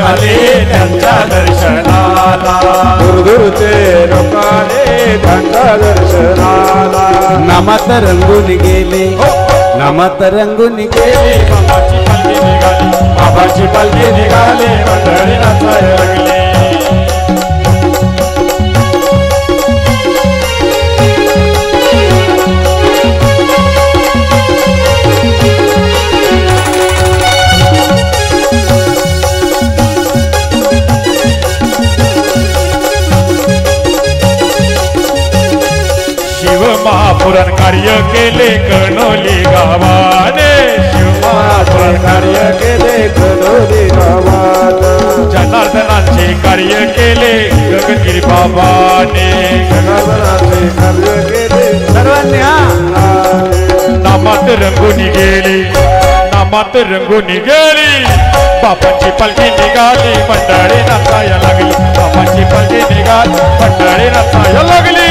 आले त्यांच्या दर्शनाला, दूरदूरचे लोक आले त्यांच्या दर्शनाला, नामात रंगून गेले, नामात रंगून गेले, बाबाची पालखी निघाली, बाबाची पालखी निघाली मंडळी नाचायला लागली। महापुराण कार्य केले कणोली गावाने, महापुराण कार्य केले कणोली गावात, जनार्दनाचे कार्य केले गगनगिरी बाबाने, जनार्दनाचे कार्य केले सर्वांनी नामात रंगून गेली, नामात रंगून गेली, बाबांची पालखी निघाली मंडळी नाचायला लागली, बाबांची पालखी निघाली मंडळी नाचायला लागली।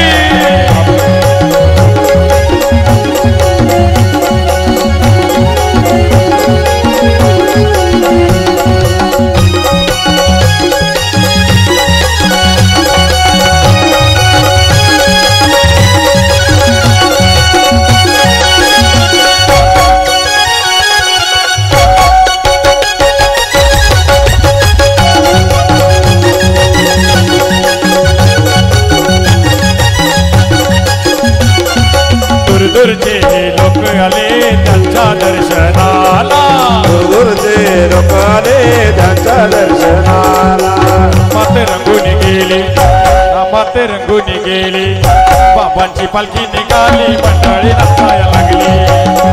दर्शनाला दूरचे लोक आले त्यांच्या दर्शनाला माते रंगून गेली माते रंगून गेली बाबांची पालखी निघाली मंडळी नाचायला लागली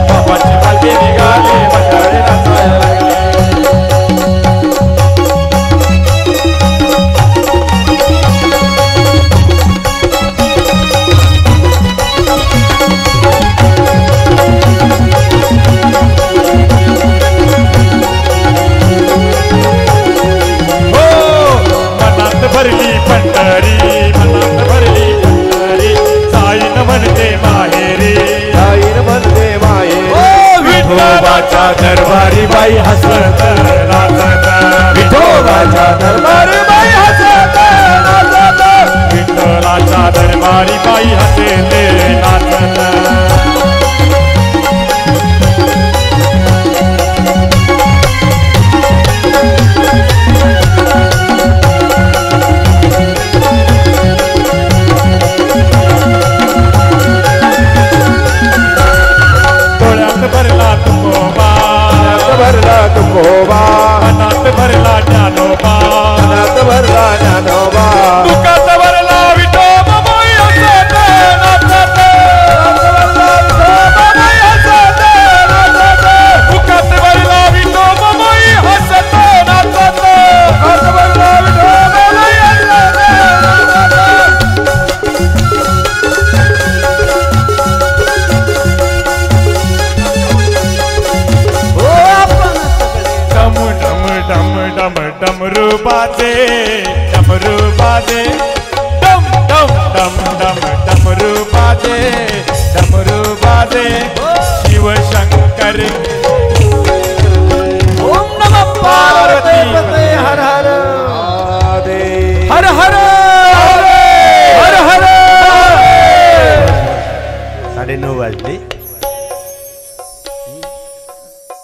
बाबांची पालखी निघाली मंडळी नाचायला लागली भरली पंढरी मनात भरली पंढरी साईन म्हणते माहेरी साईन म्हणते माहेरी विठोबाच्या दरबारी बाई हसत नाचत विठोबाच्या दरबारी बाई हसत नाचत विठ्ठलाच्या दरबारी बाई हसते नाचत भरला तुकोबा मनात भरला ज्ञानोबा मनात भरला ज्ञानोबा दुःखात भरला विठोबा बाई हसत नाचत दुःखात भरला विठोबा बाई हसत नाचत दुःखात भरला विठोबा बाई हसत डमरू बाजे डमरू बाजे डम डम डम डम डमरू बाजे डमरू बाजे शिवशंकर ओम नमः पार्वती हर हर हर हर हर हर 9:30 वाजले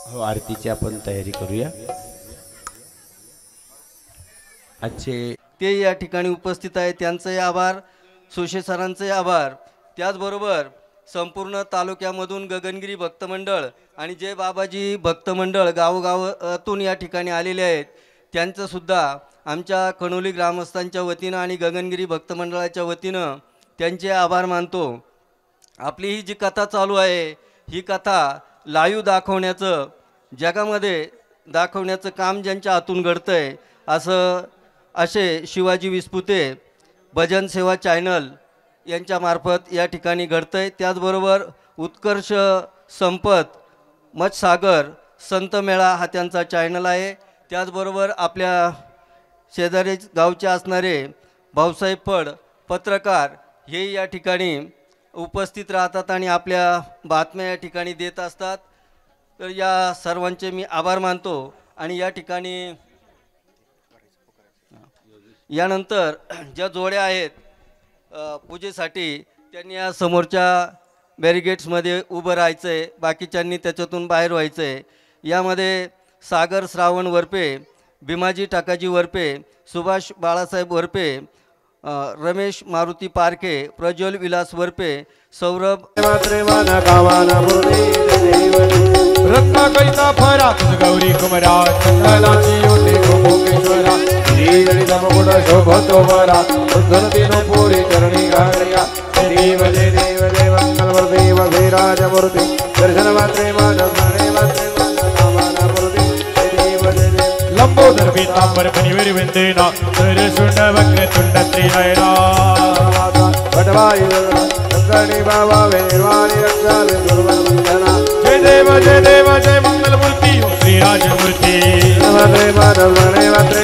हो आरतीची आपण तयारी करूया अच्छे ते या ठिकाणी उपस्थित आहेत त्यांचेही आभार सोशे सरांचे आभार त्याचबरोबर संपूर्ण तालुक्यामधून गगनगिरी भक्तमंडळ आणि जय बाबाजी भक्तमंडळ गावोगावातून या ठिकाणी आलेले आहेत त्यांचंसुद्धा आमच्या कणोली ग्रामस्थांच्या वतीनं आणि गगनगिरी भक्तमंडळाच्या वतीनं त्यांचे आभार मानतो आपली ही जी कथा चालू आहे ही कथा लाईव्ह दाखवण्याचं जगामध्ये दाखवण्याचं काम ज्यांच्या हातून घडतं आहे असे शिवाजी विस्पुते भजन सेवा चॅनल यांच्यामार्फत या ठिकाणी घडतं आहे त्याचबरोबर उत्कर्ष संपत मत्स्यसागर संत मेळा हा त्यांचा चॅनल आहे त्याचबरोबर आपल्या शेजारी गावचे असणारे भाऊसाहेब फड पत्रकार हे या ठिकाणी उपस्थित राहतात आणि आपल्या बातम्या या ठिकाणी देत असतात तर या सर्वांचे मी आभार मानतो आणि या ठिकाणी यानंतर ज्या जोड्या आहेत पूजेसाठी त्यांनी या समोरच्या बॅरिगेट्समध्ये उभं राहायचं आहे बाकीच्यांनी त्याच्यातून बाहेर व्हायचं आहे यामध्ये सागर श्रावण वरपे भीमाजी टाकाजी वरपे सुभाष बाळासाहेब वरपे रमेश मारुती पारखे प्रज्वल विलास वरपे सौरभ रत्ना कैसा फरा गौरी कुमरा चंदनाची होते गोपेश्वरा श्रीगणितमुकुट शोभतो वरा सुंदरतीनो पुरी चरणी घालया देव जय देव जय मंगलमूर्ती वैराजमूर्ती दर्शन मात्रे मानवणे मात्रे मानवनामूर्ती देव जय देव लंबोदर पीतांबर फणीवर वंदेना सरसुंड वक्र तुंड त्रिनयना भटवायु गणी बाबा वेरवाणी रक्षा विदुर्वंदना जय देव जय मंगलमूर्ती श्रीराजमूर्ती मात्रे मानवणे मात्रे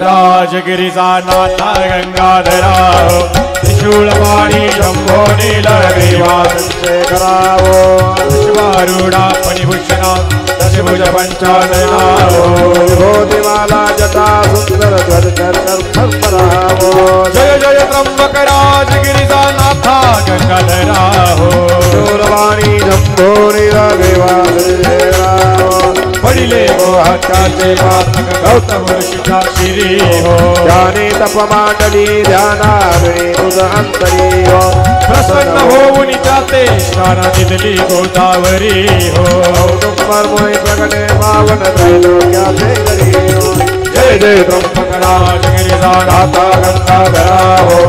राजगिरीचा नाथा गंगाधरा त्रिशूलपाणी शंभो नीलग्रीवा करावो शिवारूढा फणिभूषणा दशभुज पंचाननावो विभूतिमाला जटा सुंदर ध्वज कर करावो जय जय त्र्यंबक राजगिरीचा नाथा गंगाधरा हो शूलवाणी शंभो नीलग्रीवा पडिले मोहाचे पातक गौतम ऋषीचा शिरी हो ज्ञानी तपमांडली ध्यानाग्नी तुझ अंतरी हो प्रसन्न होऊन जाते तारा दिदली गोदावरी हो दुःखमय प्रगटे पावन त्रैलोक्याचे घरी हो जय जय त्र्यंबकराज गिरिजानाथा गंगाधरा हो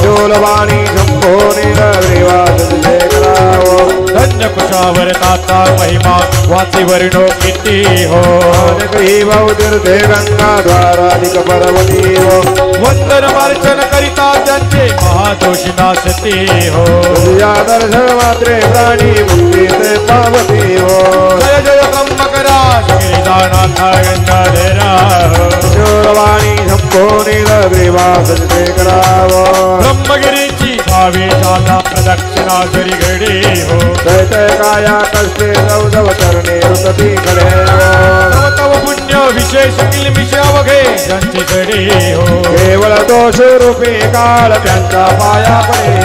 शूलवाणी शंभो नीलग्रीवास जय करावो धन्य कुशावर ताता महिमा वाची वर्णो किती हो तीर्थे गंगाद्वाराधिक पर्वती हो वंदन मार्चन करिता त्यांचे महादोष नाशती हो या दर्शन मात्रे प्राणी मुक्ती ते पावती हो जय जय त्र्यंबकराज गिरिजानाथ गंगाधरा हो शूलवाणी शंभो नीलग्रीवास जय करावो ब्रह्मगिरीची भावे जाता प्रदक्षिणा जरी घडी हो दैत्य काया कष्टे नवनव चरणे रुतती खडे तव तव पुण्य विशेष किलमिष अवघे ज्यांची घडी हो केवळ दोष रूपी काळ त्यांच्या पाया पडे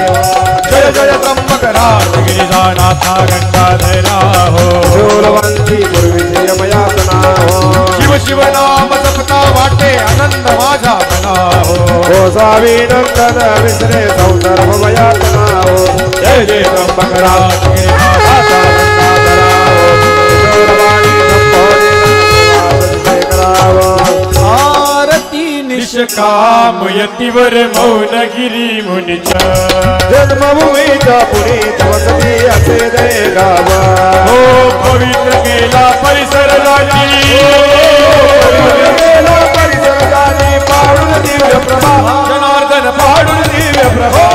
जय जय त्र्यंबकराज गिरिजानाथ गंगाधरा हो शूलवंती पूर्वी यमयातना हो शिव शिव नाम जपता वाटे आनंद माझा मना हो गोसावी नंदन विसरे संसार भवयातना हो जय जय त्र्यंबकराज गिरिजानाथ गंगाधरा हो शूलवाणी संभोधित करावो आरती निष्काम यतिवर मौनगिरी मुनिचा जन्मभूमीच्या पुनीत वसती असे दे गावा हो पवित्र केला परिसर राजी गेला परिसराने पाडून दिव्य प्रभा जनार्दन पाडून दिव्य प्रभो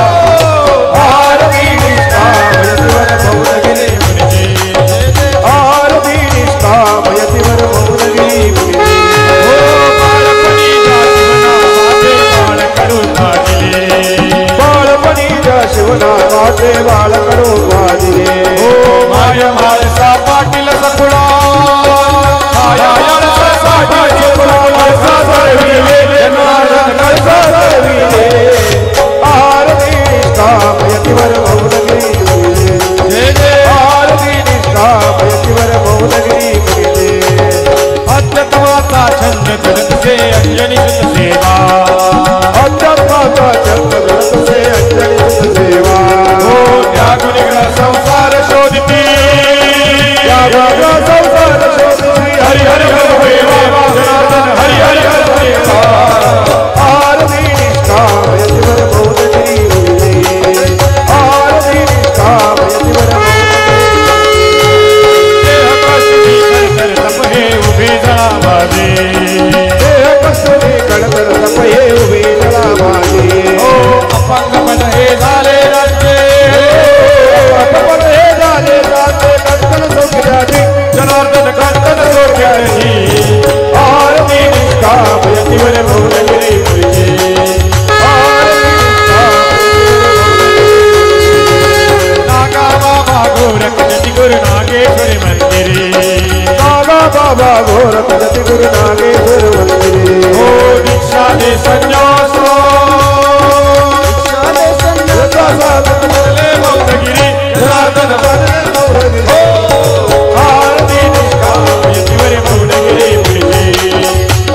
आरती निष्काम यतिवर मौनगिरी आरती निष्काम यतिवर मौनगिरी हो बाळपणीच्या जीवना माझे बाळ करून वाजले बाळपणीच्या शिवना वाटे बाळ कडून वाजले हो माझ्या माळसा पाटील सखुळा माया याळसा पाटील सखुळा सरविले जनार्दन कळसा सरविले आरती निष्काम यतिवर मौनगिरी जय जय आरती निष्काम यतिवर मौनगिरी अत्यतमाचा छंद जगतसे अंजनी सुत सेवा अध्यात्माचा छंद जगतसे अंजनी सुत सेवा हो त्यागुनिग्रह संसार शोधती त्यागाचा संसार शोधती हरि हरि हरि देवा जनार्दन हरि हरि हरि देवा आरती निष्काम यतिवर मौनगिरी आरती निष्काम यतिवर देह कष्टी कर तप हे उभे जळावाजे देह कसरी कळतर तपये उभे जळा माझे हो अपंग मन हे झाले राज्ये अपमान हे झाले जाते कंचन सौख्याची जनार्दन कंटन सोडली आरती निष्काम यतिवर मौनगिरी आरती नागा बाबा गोरख जति गुरु नागेश्वरी मंदिरे नागा बाबा घोर पदति गुरु नागेश्वर मंदिरे हो दीक्षा दे संन्यासो बदले मौनगिरी जनार्दन बदले हो आरती निष्काम यतिवर मौनगिरी पुढे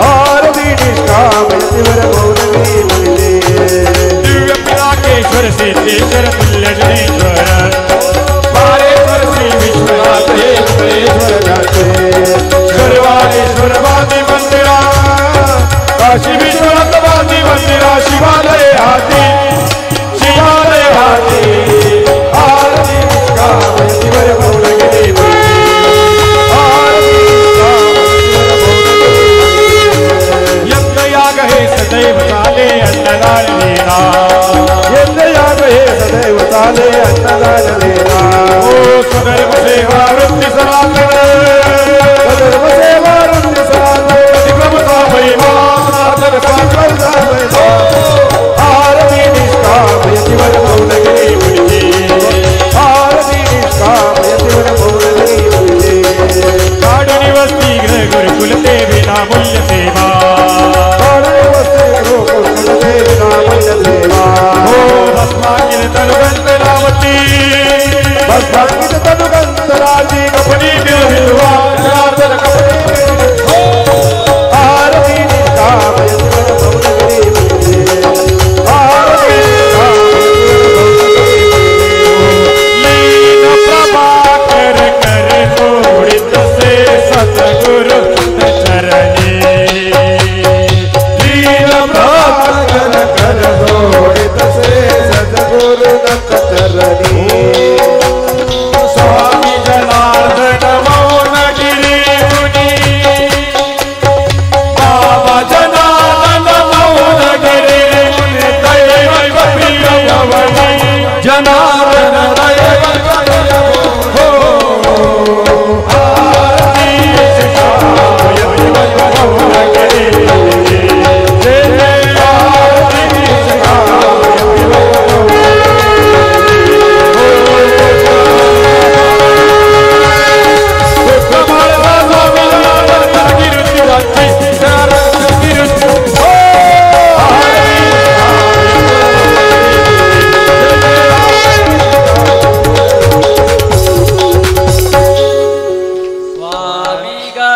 आरती निष्काम यतिवर मौनगिरी दिव्य पिनाकेश्वर सिद्धेश्वर तुल्य जनेश्वर पारेश्वर श्री विश्वनाथ हे मंदिरे सर्वादेश्वर वादी मंदिर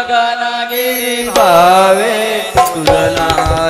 गगनगिरी भावे तुझं नाव